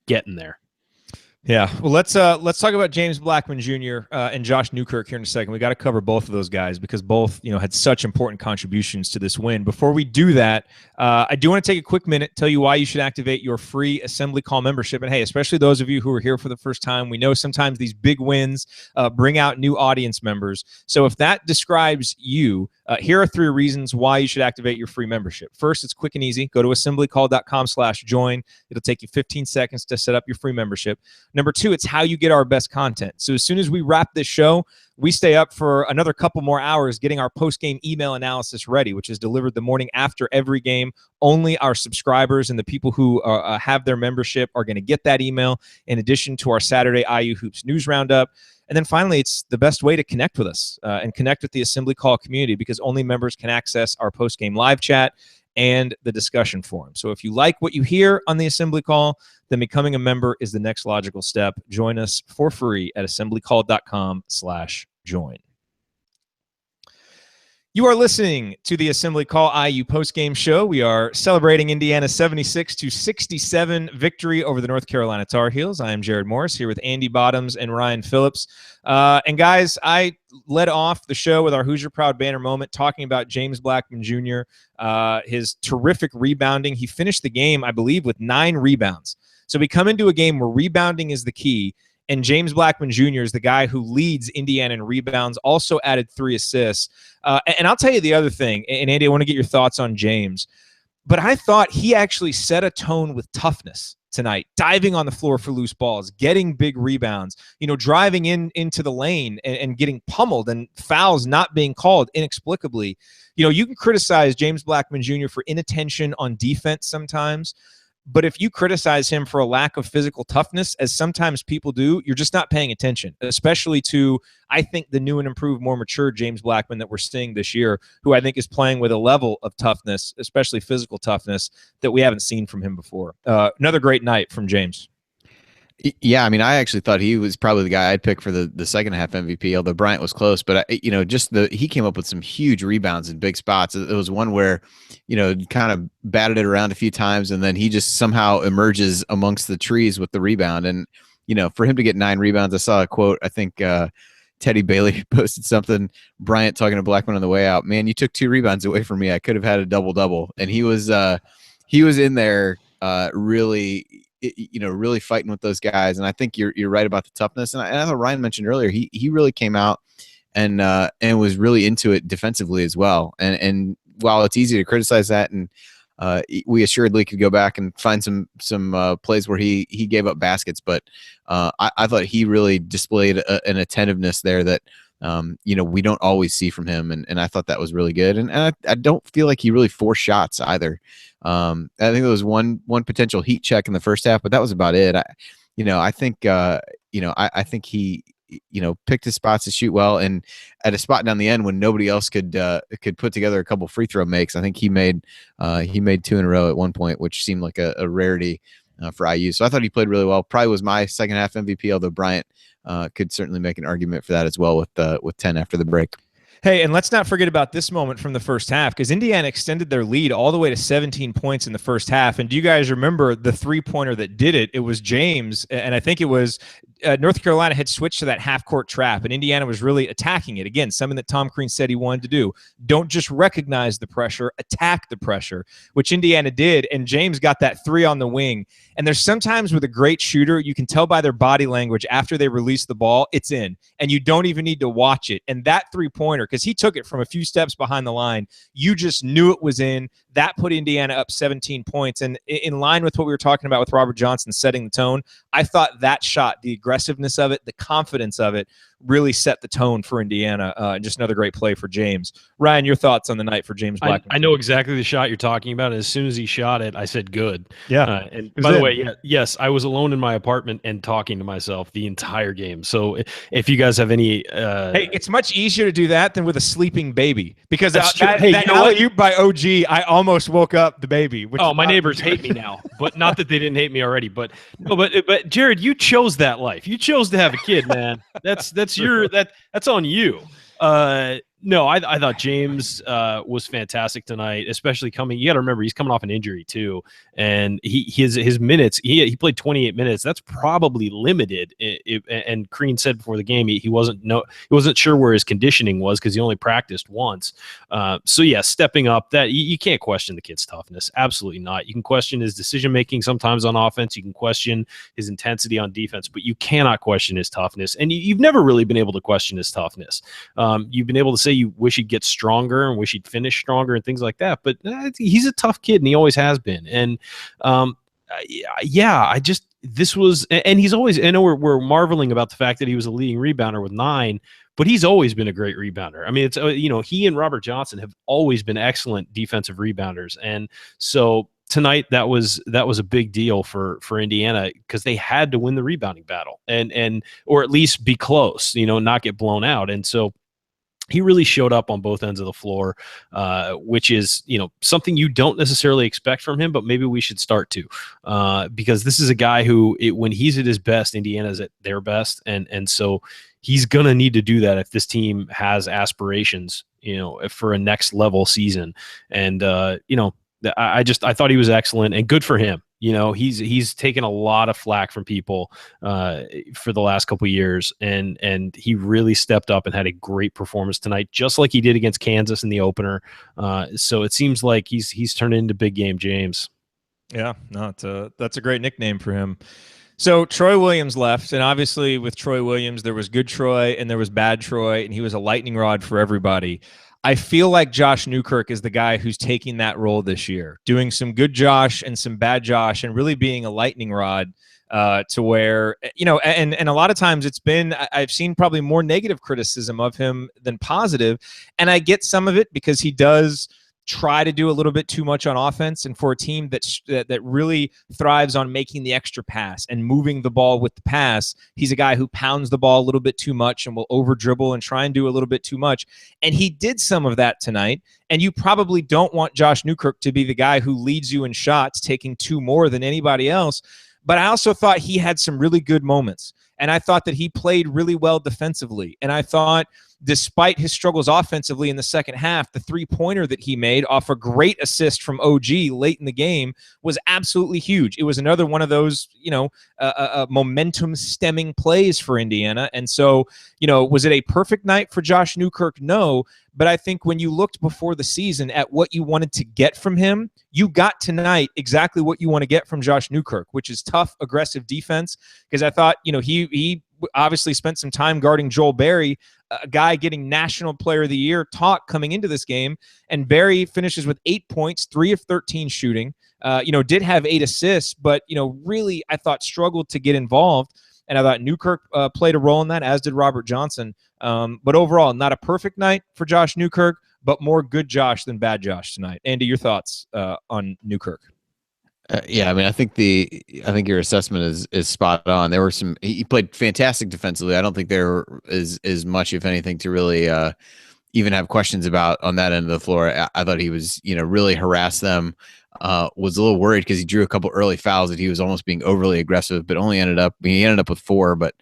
[SPEAKER 3] getting there.
[SPEAKER 1] Yeah. Well, let's talk about James Blackman Jr. And Josh Newkirk here in a second. We got to cover both of those guys because both had such important contributions to this win. Before we do that, I do want to take a quick minute, tell you why you should activate your free Assembly Call membership. And hey, especially those of you who are here for the first time, we know sometimes these big wins bring out new audience members. So if that describes you, here are 3 reasons why you should activate your free membership. First, it's quick and easy. Go to assemblycall.com/join. It'll take you 15 seconds to set up your free membership. Number 2, it's how you get our best content. So as soon as we wrap this show, we stay up for another couple more hours getting our post-game email analysis ready, which is delivered the morning after every game. Only our subscribers and the people who have their membership are going to get that email, in addition to our Saturday IU Hoops news roundup. And then finally, it's the best way to connect with us and connect with the Assembly Call community, because only members can access our post-game live chat and the discussion forum. So if you like what you hear on the Assembly Call, then becoming a member is the next logical step. Join us for free at assemblycall.com/join. You are listening to the Assembly Call IU postgame show. We are celebrating Indiana's 76-67 victory over the North Carolina Tar Heels. I am Jared Morris here with Andy Bottoms and Ryan Phillips. And guys, I led off the show with our Hoosier Proud banner moment talking about James Blackman Jr., his terrific rebounding. He finished the game, I believe, with 9 rebounds. So we come into a game where rebounding is the key. And James Blackman Jr. is the guy who leads Indiana in rebounds, also added 3 assists. And I'll tell you the other thing, and Andy, I want to get your thoughts on James, but I thought he actually set a tone with toughness tonight, diving on the floor for loose balls, getting big rebounds, driving into the lane and getting pummeled, and fouls not being called inexplicably. You can criticize James Blackman Jr. for inattention on defense sometimes, but if you criticize him for a lack of physical toughness, as sometimes people do, you're just not paying attention, especially to, I think, the new and improved, more mature James Blackman that we're seeing this year, who I think is playing with a level of toughness, especially physical toughness, that we haven't seen from him before. Another great night from James.
[SPEAKER 2] Yeah, I mean, I actually thought he was probably the guy I'd pick for the second half MVP, although Bryant was close. But, he came up with some huge rebounds in big spots. It was one where, kind of batted it around a few times, and then he just somehow emerges amongst the trees with the rebound. And, for him to get 9 rebounds, I saw a quote, I think Teddy Bailey posted something, Bryant talking to Blackman on the way out. Man, you took 2 rebounds away from me. I could have had a double-double. And he was in there really – really fighting with those guys. And I think you're right about the toughness. And I thought Ryan mentioned earlier, he really came out and was really into it defensively as well. And while it's easy to criticize that, and we assuredly could go back and find some plays where he gave up baskets, but I thought he really displayed an attentiveness there that we don't always see from him, and I thought that was really good. And I don't feel like he really forced shots either. I think there was one potential heat check in the first half, but that was about it. I think he picked his spots to shoot well, and at a spot down the end when nobody else could put together a couple free throw makes, I think he made 2 in a row at one point, which seemed like a rarity for IU. So I thought he played really well. Probably was my second half MVP, although Bryant could certainly make an argument for that as well with 10 after the break.
[SPEAKER 1] Hey, and let's not forget about this moment from the first half, because Indiana extended their lead all the way to 17 points in the first half. And do you guys remember the 3-pointer that did it? It was James, and I think it was North Carolina had switched to that half-court trap, and Indiana was really attacking it. Again, something that Tom Crean said he wanted to do. Don't just recognize the pressure, attack the pressure, which Indiana did, and James got that 3 on the wing. And there's sometimes with a great shooter, you can tell by their body language after they release the ball, it's in, and you don't even need to watch it. And that 3-pointer, because he took it from a few steps behind the line, you just knew it was in. That put Indiana up 17 points. And in line with what we were talking about with Robert Johnson setting the tone, I thought that shot, the aggressiveness of it, the confidence of it, really set the tone for Indiana. And just another great play for James. Ryan, your thoughts on the night for James Blackman?
[SPEAKER 3] I know exactly the shot you're talking about. And as soon as he shot it, I said good.
[SPEAKER 1] Yeah.
[SPEAKER 3] And by the way, yes, I was alone in my apartment and talking to myself the entire game. So if you guys have any,
[SPEAKER 1] hey, it's much easier to do that than with a sleeping baby, because that alley-oop by OG, I almost woke up the baby.
[SPEAKER 3] My neighbors hate me now, but not that they didn't hate me already. But Jared, you chose that life. You chose to have a kid, man. That's on you. No, I thought James was fantastic tonight, especially coming. You got to remember he's coming off an injury too, and his minutes. He played 28 minutes. That's probably limited. And Crean said before the game he wasn't sure where his conditioning was because he only practiced once. So yeah, stepping up. That you can't question the kid's toughness. Absolutely not. You can question his decision making sometimes on offense. You can question his intensity on defense, but you cannot question his toughness. And you've never really been able to question his toughness. You've been able to say you wish he'd get stronger and wish he'd finish stronger and things like that. But he's a tough kid and he always has been. And this was, and he's always, I know we're marveling about the fact that he was a leading rebounder with 9, but he's always been a great rebounder. I mean, it's, he and Robert Johnson have always been excellent defensive rebounders. And so tonight that was a big deal for Indiana because they had to win the rebounding battle and or at least be close, not get blown out. And so he really showed up on both ends of the floor, which is, something you don't necessarily expect from him, but maybe we should start to, because this is a guy who, when he's at his best, Indiana's at their best. And so he's going to need to do that if this team has aspirations, for a next level season. And, I thought he was excellent and good for him. He's taken a lot of flack from people for the last couple of years, and he really stepped up and had a great performance tonight, just like he did against Kansas in the opener. So it seems like he's turned into big game James.
[SPEAKER 1] Yeah, no, that's a great nickname for him. So Troy Williams left, and obviously with Troy Williams, there was good Troy and there was bad Troy, and he was a lightning rod for everybody. I feel like Josh Newkirk is the guy who's taking that role this year, doing some good Josh and some bad Josh, and really being a lightning rod to where, and a lot of times I've seen probably more negative criticism of him than positive, and I get some of it because he does try to do a little bit too much on offense, and for a team that really thrives on making the extra pass and moving the ball with the pass, he's a guy who pounds the ball a little bit too much and will over dribble and try and do a little bit too much. And he did some of that tonight. And you probably don't want Josh Newkirk to be the guy who leads you in shots, taking 2 more than anybody else. But I also thought he had some really good moments. And I thought that he played really well defensively. And I thought, despite his struggles offensively in the second half, the 3-pointer that he made off a great assist from OG late in the game was absolutely huge. It was another one of those, momentum stemming plays for Indiana. And so, was it a perfect night for Josh Newkirk? No. But I think when you looked before the season at what you wanted to get from him, you got tonight exactly what you want to get from Josh Newkirk, which is tough, aggressive defense. Because I thought, he obviously spent some time guarding Joel Berry, a guy getting National Player of the Year talk coming into this game. And Berry finishes with 8 points, 3 of 13 shooting, did have 8 assists, but, really, I thought struggled to get involved. And I thought Newkirk played a role in that, as did Robert Johnson. But overall, not a perfect night for Josh Newkirk, but more good Josh than bad Josh tonight. Andy, your thoughts on Newkirk?
[SPEAKER 2] Yeah, I mean, I think your assessment is spot on. There were he played fantastic defensively. I don't think there is much, if anything, to really even have questions about on that end of the floor. I thought he was, really harassed them. Was a little worried because he drew a couple early fouls that he was almost being overly aggressive, but only ended up with 4. But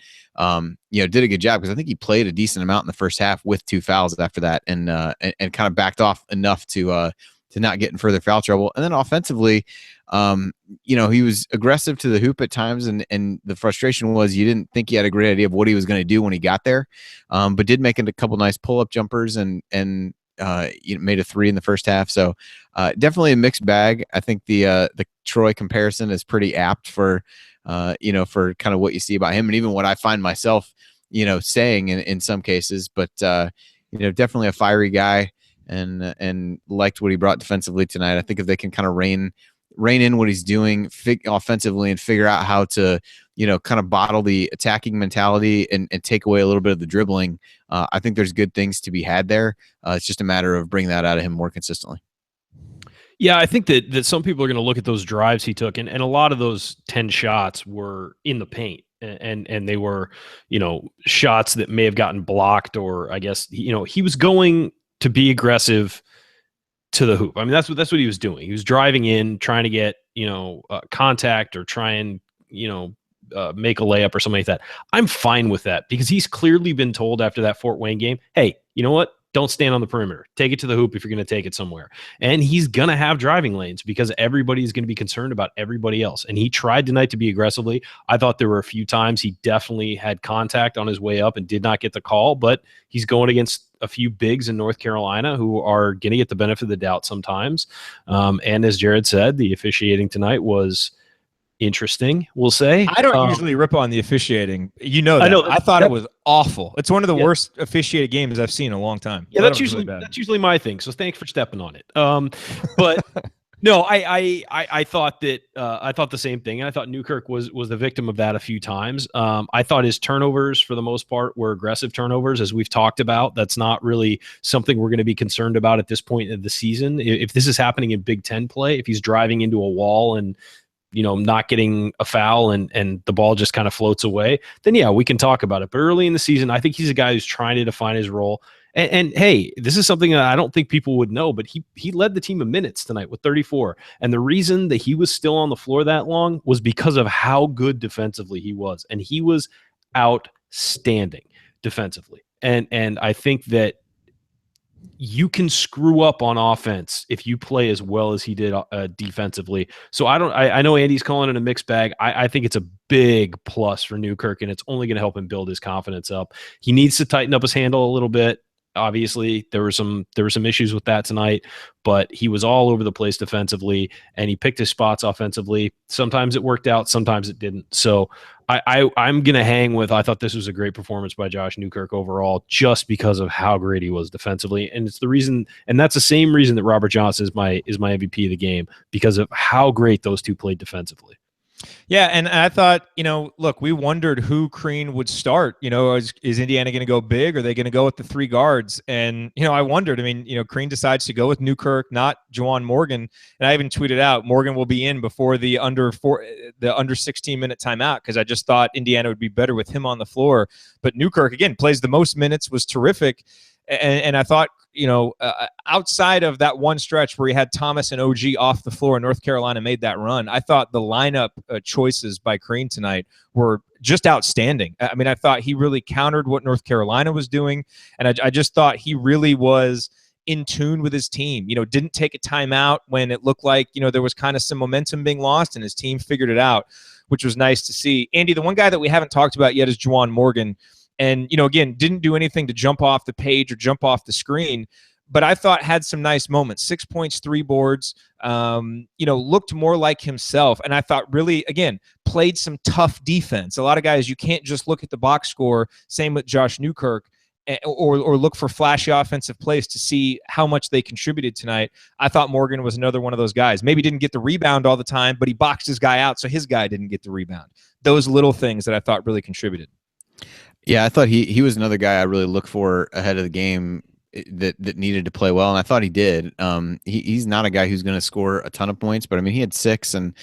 [SPEAKER 2] did a good job because I think he played a decent amount in the first half with 2 fouls after that, and kind of backed off enough to not get in further foul trouble. And then offensively, he was aggressive to the hoop at times, and the frustration was you didn't think he had a great idea of what he was going to do when he got there, but did make a couple nice pull-up jumpers and made a 3 in the first half. So definitely a mixed bag. I think the Troy comparison is pretty apt for for kind of what you see about him, and even what I find myself saying in some cases. But definitely a fiery guy, and liked what he brought defensively tonight. I think if they can kind of rein in what he's doing offensively and figure out how to kind of bottle the attacking mentality and take away a little bit of the dribbling, I think there's good things to be had there. It's just a matter of bringing that out of him more consistently.
[SPEAKER 3] Yeah, I think that some people are going to look at those drives he took, and a lot of those 10 shots were in the paint, and they were, shots that may have gotten blocked, or I guess, he was going to be aggressive to the hoop. I mean, that's what he was doing. He was driving in, trying to get, contact, or try and, make a layup or something like that. I'm fine with that because he's clearly been told after that Fort Wayne game, hey, you know what? Don't stand on the perimeter. Take it to the hoop if you're going to take it somewhere. And he's going to have driving lanes because everybody's going to be concerned about everybody else. And he tried tonight to be aggressively. I thought there were a few times he definitely had contact on his way up and did not get the call, but he's going against a few bigs in North Carolina who are going to get the benefit of the doubt sometimes. And as Jared said, the officiating tonight was interesting, we'll say.
[SPEAKER 1] I don't usually rip on the officiating. You know that. I thought it was awful. It's one of the worst officiated games I've seen in a long time.
[SPEAKER 3] Yeah, that's usually my thing. So thanks for stepping on it. But no, I thought that I thought the same thing. And I thought Newkirk was the victim of that a few times. I thought his turnovers for the most part were aggressive turnovers, as we've talked about. That's not really something we're going to be concerned about at this point of the season. If this is happening in Big Ten play, if he's driving into a wall and not getting a foul and the ball just kind of floats away, then yeah, we can talk about it. But early in the season, I think he's a guy who's trying to define his role. And hey, this is something that I don't think people would know, but he led the team in minutes tonight with 34. And the reason that he was still on the floor that long was because of how good defensively he was. And he was outstanding defensively. And I think that you can screw up on offense if you play as well as he did defensively. So I know Andy's calling it a mixed bag. I think it's a big plus for Newkirk, and it's only going to help him build his confidence up. He needs to tighten up his handle a little bit. Obviously, there were some issues with that tonight, but he was all over the place defensively, and he picked his spots offensively. Sometimes it worked out, sometimes it didn't. So I'm going to hang with, I thought this was a great performance by Josh Newkirk overall, just because of how great he was defensively. And it's the reason, and that's the same reason that Robert Johnson is my MVP of the game, because of how great those two played defensively.
[SPEAKER 1] Yeah, and I thought, look, we wondered who Crean would start. Is Indiana going to go big? Or are they going to go with the three guards? And, I wondered. I mean, Crean decides to go with Newkirk, not Juwan Morgan. And I even tweeted out, Morgan will be in before the under 16-minute timeout, because I just thought Indiana would be better with him on the floor. But Newkirk, again, plays the most minutes, was terrific. And I thought, outside of that one stretch where he had Thomas and OG off the floor and North Carolina made that run, I thought the lineup choices by Crean tonight were just outstanding. I mean, I thought he really countered what North Carolina was doing, and I just thought he really was in tune with his team. Didn't take a timeout when it looked like, there was kind of some momentum being lost, and his team figured it out, which was nice to see. Andy, the one guy that we haven't talked about yet is Juwan Morgan. And, again, didn't do anything to jump off the page or jump off the screen, but I thought had some nice moments. 6 points, 3 boards, looked more like himself. And I thought really, again, played some tough defense. A lot of guys, you can't just look at the box score, same with Josh Newkirk, or look for flashy offensive plays to see how much they contributed tonight. I thought Morgan was another one of those guys. Maybe didn't get the rebound all the time, but he boxed his guy out, so his guy didn't get the rebound. Those little things that I thought really contributed.
[SPEAKER 2] Yeah, I thought he was another guy I really looked for ahead of the game that needed to play well, and I thought he did. He's not a guy who's going to score a ton of points, but I mean, he had 6, and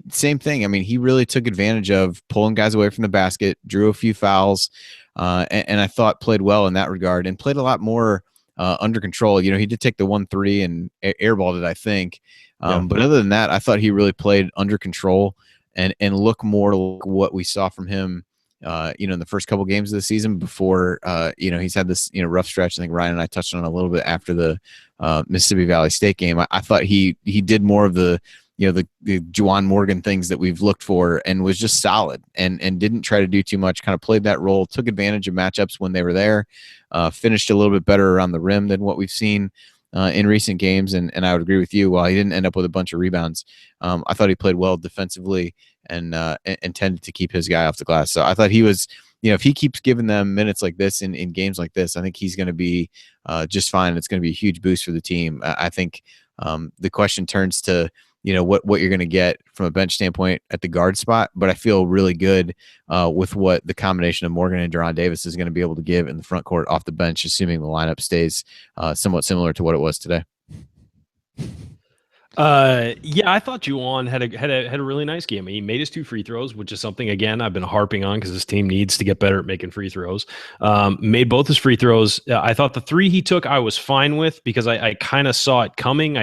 [SPEAKER 2] same thing. I mean, he really took advantage of pulling guys away from the basket, drew a few fouls, and I thought played well in that regard, and played a lot more under control. He did take the 1-3 and airballed it, I think. But other than that, I thought he really played under control and looked more like what we saw from him in the first couple games of the season before, he's had this, rough stretch. I think Ryan and I touched on it a little bit after the Mississippi Valley State game. I thought he did more of the Juwan Morgan things that we've looked for, and was just solid and didn't try to do too much, kind of played that role, took advantage of matchups when they were there, finished a little bit better around the rim than what we've seen in recent games. And I would agree with you. While he didn't end up with a bunch of rebounds, I thought he played well defensively and tended to keep his guy off the glass. So I thought he was, if he keeps giving them minutes like this in games like this, I think he's going to be just fine. It's going to be a huge boost for the team. I think the question turns to, what you're going to get from a bench standpoint at the guard spot. But I feel really good with what the combination of Morgan and Deron Davis is going to be able to give in the front court off the bench, assuming the lineup stays somewhat similar to what it was today.
[SPEAKER 3] I thought Juwan had a really nice game. He made his 2 free throws, which is something, again, I've been harping on because this team needs to get better at making free throws. Made both his free throws. I thought the 3 he took I was fine with, because I kind of saw it coming.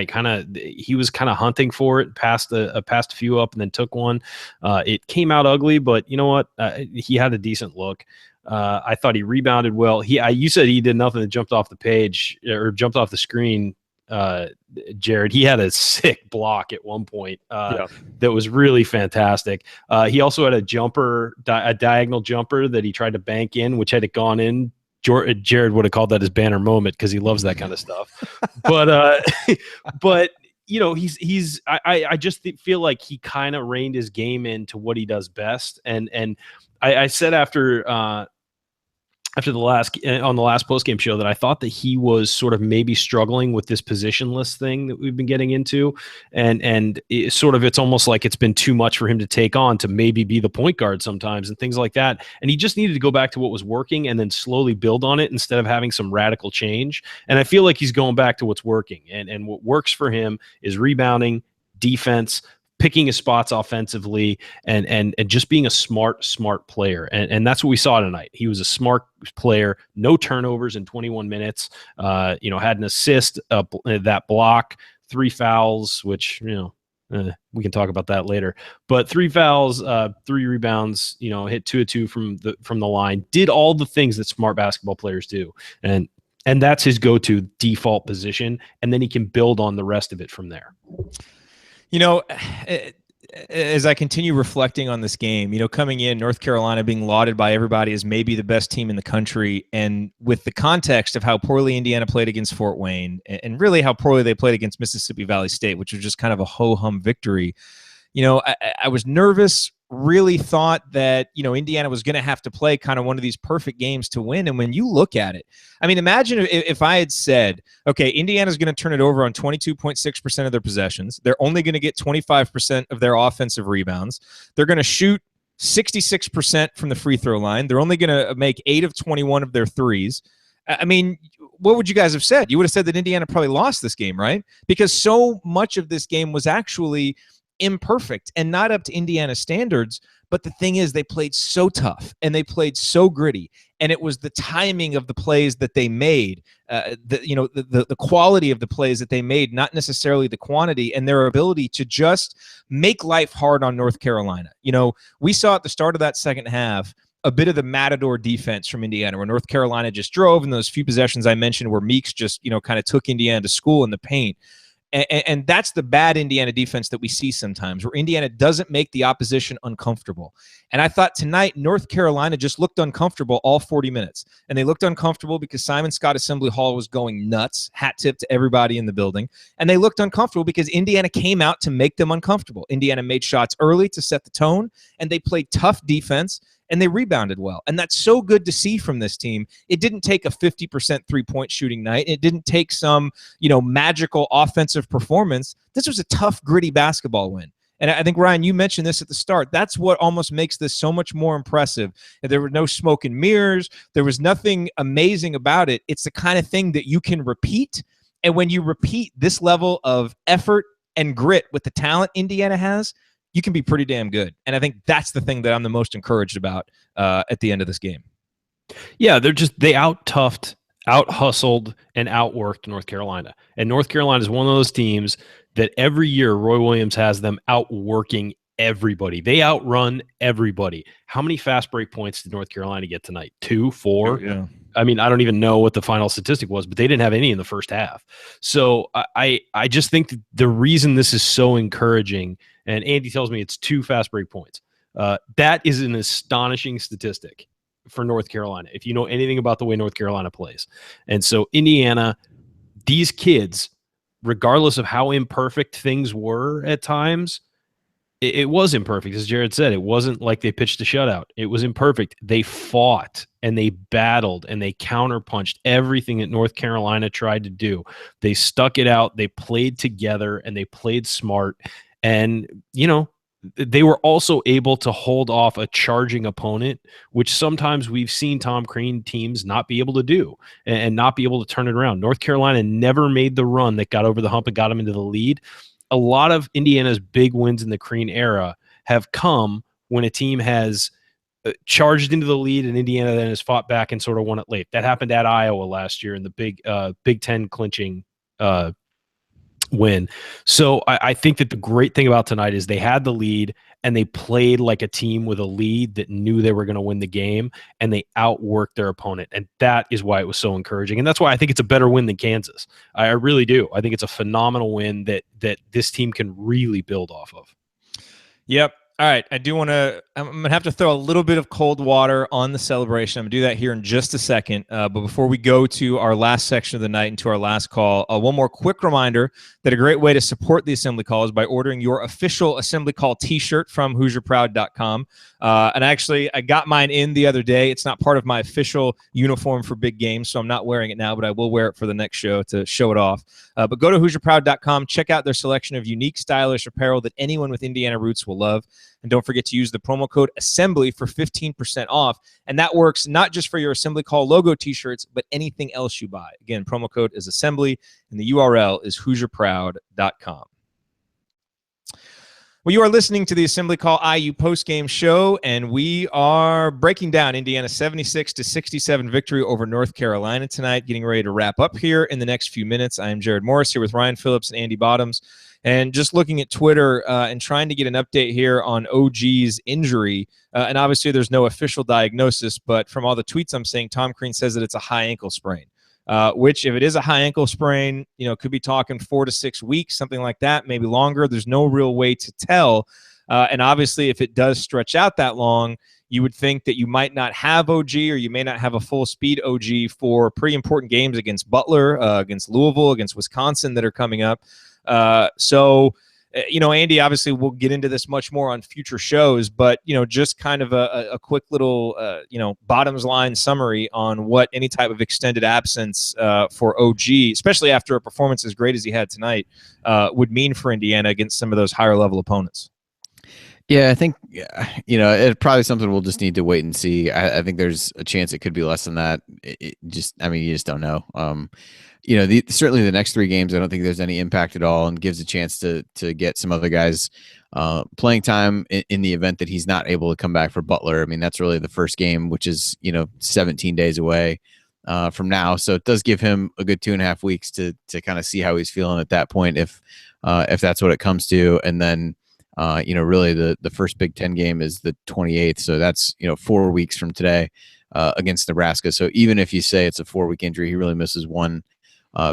[SPEAKER 3] He was kind of hunting for it, passed a few up and then took one. It came out ugly, but you know what? He had a decent look. I thought he rebounded well. You said he did nothing that jumped off the page or jumped off the screen. Jared, he had a sick block at one point that was really fantastic. He also had a jumper, a diagonal jumper that he tried to bank in, which had it gone in, Jared would have called that his banner moment because he loves that kind of stuff. But you know, I just feel like he kind of reined his game into what he does best. And I said after the last postgame show that I thought that he was sort of maybe struggling with this positionless thing that we've been getting into, and it's almost like it's been too much for him to take on to maybe be the point guard sometimes and things like that. And he just needed to go back to what was working and then slowly build on it instead of having some radical change. And I feel like he's going back to what's working, and what works for him is rebounding, defense, picking his spots offensively, and just being a smart player. And that's what we saw tonight. He was a smart player, no turnovers in 21 minutes, had an assist, that block, 3 fouls, which, we can talk about that later, but 3 fouls, 3 rebounds, hit 2 of 2 from the line, did all the things that smart basketball players do. And that's his go-to default position. And then he can build on the rest of it from there.
[SPEAKER 1] As I continue reflecting on this game, coming in, North Carolina being lauded by everybody as maybe the best team in the country, and with the context of how poorly Indiana played against Fort Wayne and really how poorly they played against Mississippi Valley State, which was just kind of a ho-hum victory, I was nervous, really thought that, Indiana was going to have to play kind of one of these perfect games to win. And when you look at it, I mean, imagine if I had said, okay, Indiana's going to turn it over on 22.6% of their possessions. They're only going to get 25% of their offensive rebounds. They're going to shoot 66% from the free throw line. They're only going to make 8 of 21 of their threes. I mean, what would you guys have said? You would have said that Indiana probably lost this game, right? Because so much of this game was actually imperfect and not up to Indiana standards. But the thing is, they played so tough and they played so gritty, and it was the timing of the plays that they made, the quality of the plays that they made, not necessarily the quantity, and their ability to just make life hard on North Carolina. We saw at the start of that second half a bit of the matador defense from Indiana, where North Carolina just drove, and those few possessions I mentioned where Meeks just kind of took Indiana to school in the paint. And that's the bad Indiana defense that we see sometimes, where Indiana doesn't make the opposition uncomfortable. And I thought tonight North Carolina just looked uncomfortable all 40 minutes. And they looked uncomfortable because Simon Scott Assembly Hall was going nuts, hat tip to everybody in the building. And they looked uncomfortable because Indiana came out to make them uncomfortable. Indiana made shots early to set the tone, and they played tough defense, and they rebounded well. And that's so good to see from this team. It didn't take a 50% three-point shooting night. It didn't take some, magical offensive performance. This was a tough, gritty basketball win. And I think, Ryan, you mentioned this at the start. That's what almost makes this so much more impressive. There were no smoke and mirrors. There was nothing amazing about it. It's the kind of thing that you can repeat. And when you repeat this level of effort and grit with the talent Indiana has, you can be pretty damn good. And I think that's the thing that I'm the most encouraged about at the end of this game.
[SPEAKER 3] Yeah, they out-toughed, out-hustled, and outworked North Carolina. And North Carolina is one of those teams that every year Roy Williams has them outworking everybody. They outrun everybody. How many fast break points did North Carolina get tonight? 2, 4?
[SPEAKER 1] Yeah.
[SPEAKER 3] I mean, I don't even know what the final statistic was, but they didn't have any in the first half. So I just think that the reason this is so encouraging, and Andy tells me it's 2 fast break points, that is an astonishing statistic for North Carolina, if you know anything about the way North Carolina plays. And so Indiana, these kids, regardless of how imperfect things were at times, it was imperfect. As Jared said, it wasn't like they pitched a shutout. It was imperfect. They fought and they battled and they counterpunched everything that North Carolina tried to do. They stuck it out. They played together and they played smart. And, they were also able to hold off a charging opponent, which sometimes we've seen Tom Crean teams not be able to do and not be able to turn it around. North Carolina never made the run that got over the hump and got them into the lead. A lot of Indiana's big wins in the Crean era have come when a team has charged into the lead and Indiana then has fought back and sort of won it late. That happened at Iowa last year in the Big Ten clinching win. So I think that the great thing about tonight is they had the lead and they played like a team with a lead that knew they were going to win the game, and they outworked their opponent. And that is why it was so encouraging. And that's why I think it's a better win than Kansas. I really do. I think it's a phenomenal win that this team can really build off of.
[SPEAKER 1] Yep. All right. I'm going to have to throw a little bit of cold water on the celebration. I'm going to do that here in just a second. But before we go to our last section of the night and to our last call, one more quick reminder that a great way to support the Assembly Call is by ordering your official Assembly Call t-shirt from HoosierProud.com. And actually, I got mine in the other day. It's not part of my official uniform for big games, so I'm not wearing it now, but I will wear it for the next show to show it off. But go to HoosierProud.com. Check out their selection of unique, stylish apparel that anyone with Indiana roots will love. And don't forget to use the promo code Assembly for 15% off. And that works not just for your Assembly Call logo t-shirts, but anything else you buy. Again, promo code is Assembly, and the URL is HoosierProud.com. Well, you are listening to the Assembly Call IU postgame show, and we are breaking down Indiana's 76-67 victory over North Carolina tonight, getting ready to wrap up here in the next few minutes. I am Jared Morris here with Ryan Phillips and Andy Bottoms. And just looking at Twitter and trying to get an update here on OG's injury. And obviously there's no official diagnosis, but from all the tweets I'm seeing, Tom Crean says that it's a high ankle sprain, which if it is a high ankle sprain, could be talking 4 to 6 weeks, something like that, maybe longer. There's no real way to tell. And obviously if it does stretch out that long, you would think that you might not have OG, or you may not have a full speed OG for pretty important games against Butler, against Louisville, against Wisconsin that are coming up. Andy, obviously we'll get into this much more on future shows, but, just kind of a quick little, bottoms line summary on what any type of extended absence for OG, especially after a performance as great as he had tonight, would mean for Indiana against some of those higher level opponents.
[SPEAKER 2] Yeah, I think, it's probably something we'll just need to wait and see. I think there's a chance it could be less than that. You just don't know. Certainly the next 3 games, I don't think there's any impact at all, and gives a chance to get some other guys playing time in the event that he's not able to come back for Butler. I mean, that's really the first game, which is, 17 days away from now. So it does give him a good 2.5 weeks to kind of see how he's feeling at that point, if that's what it comes to. And then, really the first Big Ten game is the 28th. So that's, 4 weeks from today against Nebraska. So even if you say it's a 4-week injury, he really misses one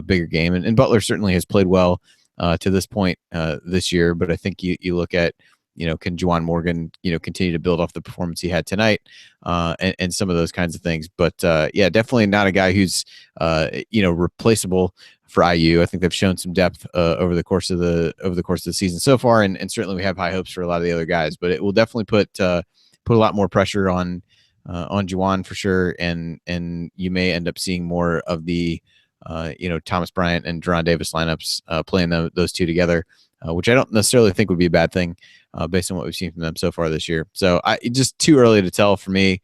[SPEAKER 2] bigger game. And Butler certainly has played well to this point this year. But I think you look at, can Juwan Morgan, continue to build off the performance he had tonight and some of those kinds of things. But yeah, definitely not a guy who's, replaceable for IU. I think they've shown some depth over the course of the season so far. And certainly we have high hopes for a lot of the other guys, but it will definitely put a lot more pressure on Juwan for sure. And you may end up seeing more of the, Thomas Bryant and Deron Davis lineups playing those two together, which I don't necessarily think would be a bad thing based on what we've seen from them so far this year. So just too early to tell for me.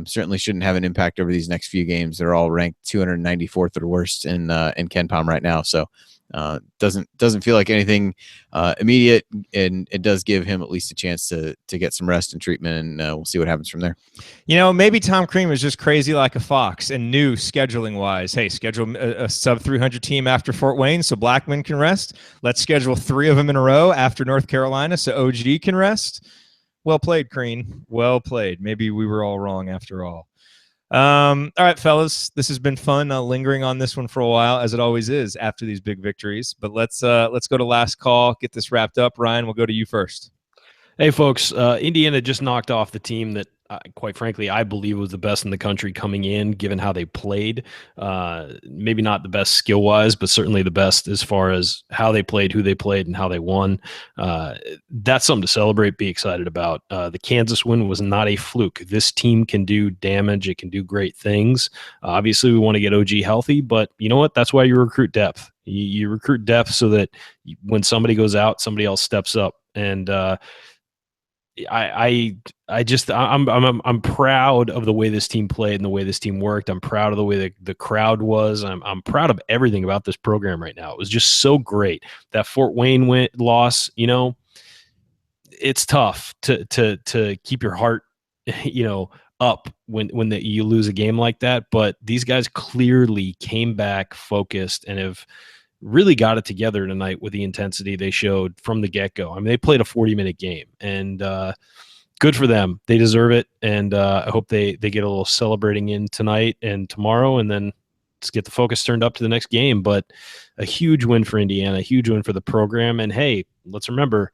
[SPEAKER 2] Certainly shouldn't have an impact over these next few games. They're all ranked 294th or worst in KenPom right now. So doesn't feel like anything immediate, and it does give him at least a chance to get some rest and treatment, and we'll see what happens from there.
[SPEAKER 1] Maybe Tom Crean was just crazy like a fox and knew scheduling wise, hey, schedule a sub 300 team after Fort Wayne so Blackman can rest. Let's schedule 3 of them in a row after North Carolina so OG can rest. Well played, Crean. Well played. Maybe we were all wrong after all. All right, fellas, this has been fun lingering on this one for a while, as it always is after these big victories. But let's go to last call, get this wrapped up. Ryan, we'll go to you first.
[SPEAKER 3] Hey, folks, Indiana just knocked off the team that, quite frankly, I believe was the best in the country coming in, given how they played. Maybe not the best skill-wise, but certainly the best as far as how they played, who they played, and how they won. That's something to celebrate, be excited about. The Kansas win was not a fluke. This team can do damage. It can do great things. Obviously, we want to get OG healthy, but you know what? That's why you recruit depth. You recruit depth so that when somebody goes out, somebody else steps up. And I'm proud of the way this team played and the way this team worked. I'm proud of the way the crowd was. I'm proud of everything about this program right now. It was just so great. That Fort Wayne loss, it's tough to keep your heart, up when you lose a game like that. But these guys clearly came back focused and have really got it together tonight with the intensity they showed from the get-go. I mean, they played a 40-minute game, and good for them. They deserve it, and I hope they get a little celebrating in tonight and tomorrow, and then let's get the focus turned up to the next game. But a huge win for Indiana, a huge win for the program. And, hey, let's remember,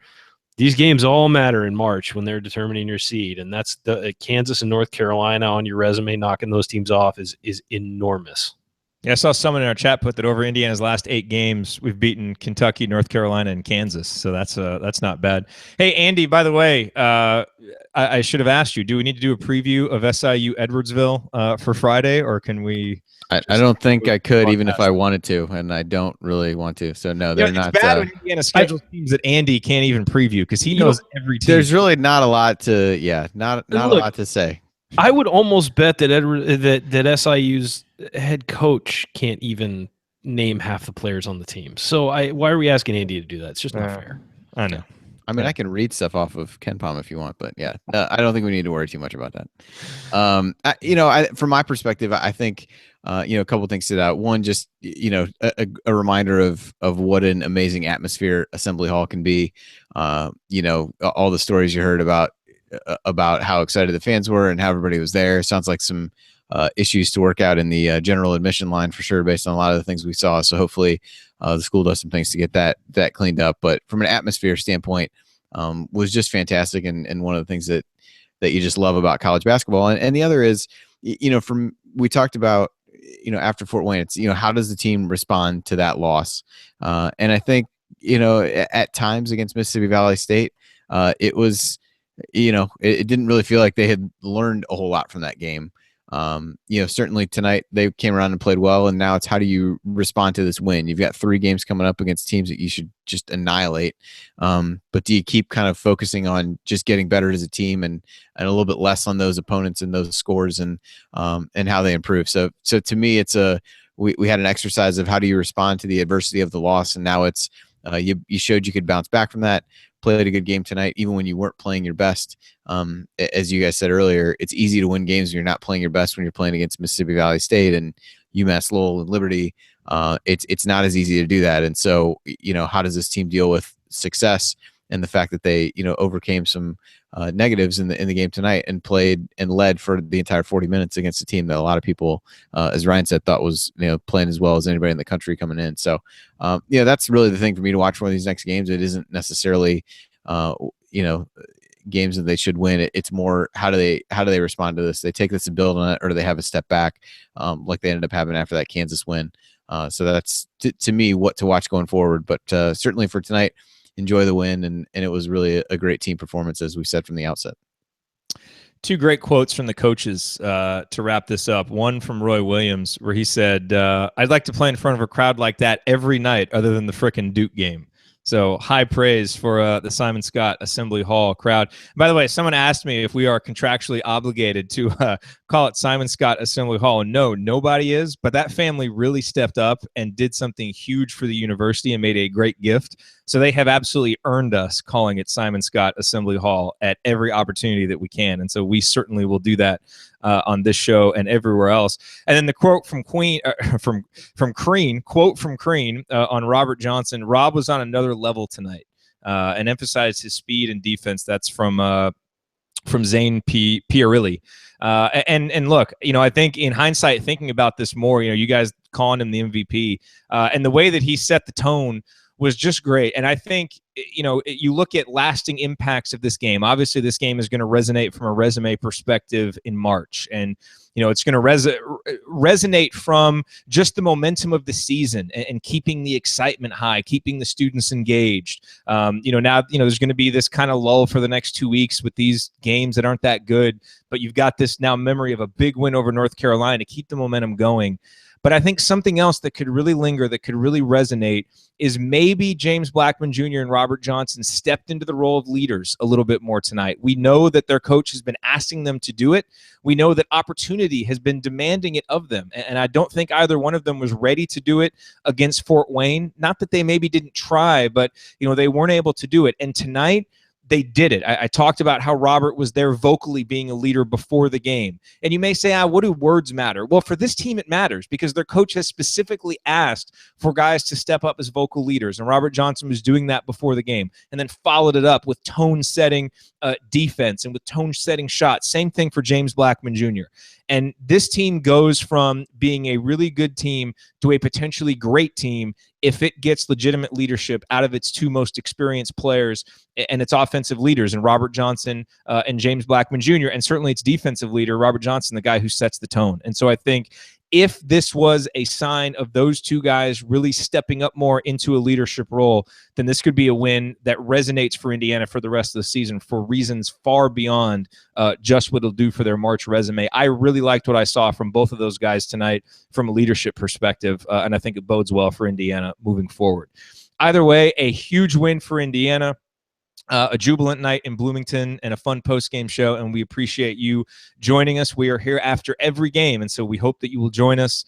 [SPEAKER 3] these games all matter in March when they're determining your seed, and that's the Kansas and North Carolina on your resume. Knocking those teams off is enormous.
[SPEAKER 1] Yeah, I saw someone in our chat put that over Indiana's last 8 games, we've beaten Kentucky, North Carolina, and Kansas. So that's not bad. Hey, Andy, by the way, I should have asked you, do we need to do a preview of SIU Edwardsville for Friday, or can we?
[SPEAKER 2] I don't think I could, even if I wanted to, and I don't really want to. So no, they're not.
[SPEAKER 1] It's bad when Indiana schedules teams that Andy can't even preview because he knows every team.
[SPEAKER 2] There's really not a lot to, not a lot to say.
[SPEAKER 3] I would almost bet that that SIU's head coach can't even name half the players on the team. So why are we asking Andy to do that? It's just not fair.
[SPEAKER 1] I know.
[SPEAKER 2] I mean, I can read stuff off of KenPom if you want, but yeah, I don't think we need to worry too much about that. From my perspective, I think, a couple of things stood out. One, just, a reminder of what an amazing atmosphere Assembly Hall can be. All the stories you heard about how excited the fans were and how everybody was there. Sounds like some issues to work out in the general admission line for sure, based on a lot of the things we saw. So hopefully the school does some things to get that cleaned up. But from an atmosphere standpoint, was just fantastic, and one of the things that you just love about college basketball. And the other is, we talked about, after Fort Wayne, it's, how does the team respond to that loss? And I think, at times against Mississippi Valley State, it was, it didn't really feel like they had learned a whole lot from that game. Certainly tonight they came around and played well, and now it's how do you respond to this win? You've got 3 games coming up against teams that you should just annihilate. But do you keep kind of focusing on just getting better as a team and a little bit less on those opponents and those scores and how they improve? So to me, it's we had an exercise of how do you respond to the adversity of the loss, and now it's you showed you could bounce back from that. Played a good game tonight, even when you weren't playing your best. As you guys said earlier, it's easy to win games when you're not playing your best when you're playing against Mississippi Valley State and UMass Lowell and Liberty. It's not as easy to do that. And so, how does this team deal with success and the fact that they, overcame some negatives in the game tonight and played and led for the entire 40 minutes against a team that a lot of people, as Ryan said, thought was, playing as well as anybody in the country coming in. So, that's really the thing for me to watch one of these next games. It isn't necessarily, games that they should win. It's more how do they respond to this? They take this and build on it, or do they have a step back, like they ended up having after that Kansas win? So that's to me what to watch going forward. But certainly for tonight, enjoy the win, and it was really a great team performance, as we said from the outset.
[SPEAKER 1] 2 great quotes from the coaches to wrap this up. One from Roy Williams, where he said, I'd like to play in front of a crowd like that every night other than the frickin' Duke game. So high praise for the Simon Scott Assembly Hall crowd. By the way, someone asked me if we are contractually obligated to call it Simon Scott Assembly Hall. No, nobody is, but that family really stepped up and did something huge for the university and made a great gift. So they have absolutely earned us calling it Simon Scott Assembly Hall at every opportunity that we can. And so we certainly will do that on this show and everywhere else. And then the quote from Crean on Robert Johnson. Rob was on another level tonight and emphasized his speed and defense. That's from Zane Pierilli. And look, I think in hindsight, thinking about this more, you guys calling him the MVP and the way that he set the tone was just great. And I think, you look at lasting impacts of this game. Obviously, this game is going to resonate from a resume perspective in March. And, it's going to resonate from just the momentum of the season and keeping the excitement high, keeping the students engaged. Now, there's going to be this kind of lull for the next 2 weeks with these games that aren't that good. But you've got this now memory of a big win over North Carolina to keep the momentum going. But I think something else that could really linger, that could really resonate, is maybe James Blackman Jr. and Robert Johnson stepped into the role of leaders a little bit more tonight. We know that their coach has been asking them to do it. We know that opportunity has been demanding it of them. And I don't think either one of them was ready to do it against Fort Wayne. Not that they maybe didn't try, but, they weren't able to do it. And tonight, they did it. I talked about how Robert was there vocally being a leader before the game. And you may say, what do words matter? Well, for this team, it matters because their coach has specifically asked for guys to step up as vocal leaders. And Robert Johnson was doing that before the game and then followed it up with tone-setting defense and with tone-setting shots. Same thing for James Blackman Jr. And this team goes from being a really good team to a potentially great team if it gets legitimate leadership out of its two most experienced players and its offensive leaders, and Robert Johnson and James Blackman Jr., and certainly its defensive leader, Robert Johnson, the guy who sets the tone. And so I think if this was a sign of those two guys really stepping up more into a leadership role, then this could be a win that resonates for Indiana for the rest of the season for reasons far beyond just what it'll do for their March resume. I really liked what I saw from both of those guys tonight from a leadership perspective, and I think it bodes well for Indiana moving forward. Either way, a huge win for Indiana. A jubilant night in Bloomington and a fun post-game show, and we appreciate you joining us. We are here after every game, and so we hope that you will join us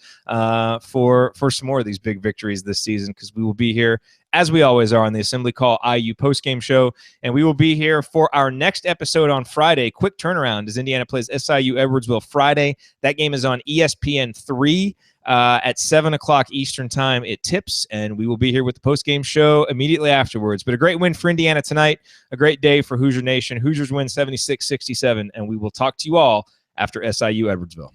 [SPEAKER 1] for some more of these big victories this season, because we will be here, as we always are, on the Assembly Call IU post-game show, and we will be here for our next episode on Friday. Quick turnaround as Indiana plays SIU Edwardsville Friday. That game is on ESPN 3. At 7 o'clock Eastern time, it tips, and we will be here with the post-game show immediately afterwards. But a great win for Indiana tonight, a great day for Hoosier Nation. Hoosiers win 76-67, and we will talk to you all after SIU Edwardsville.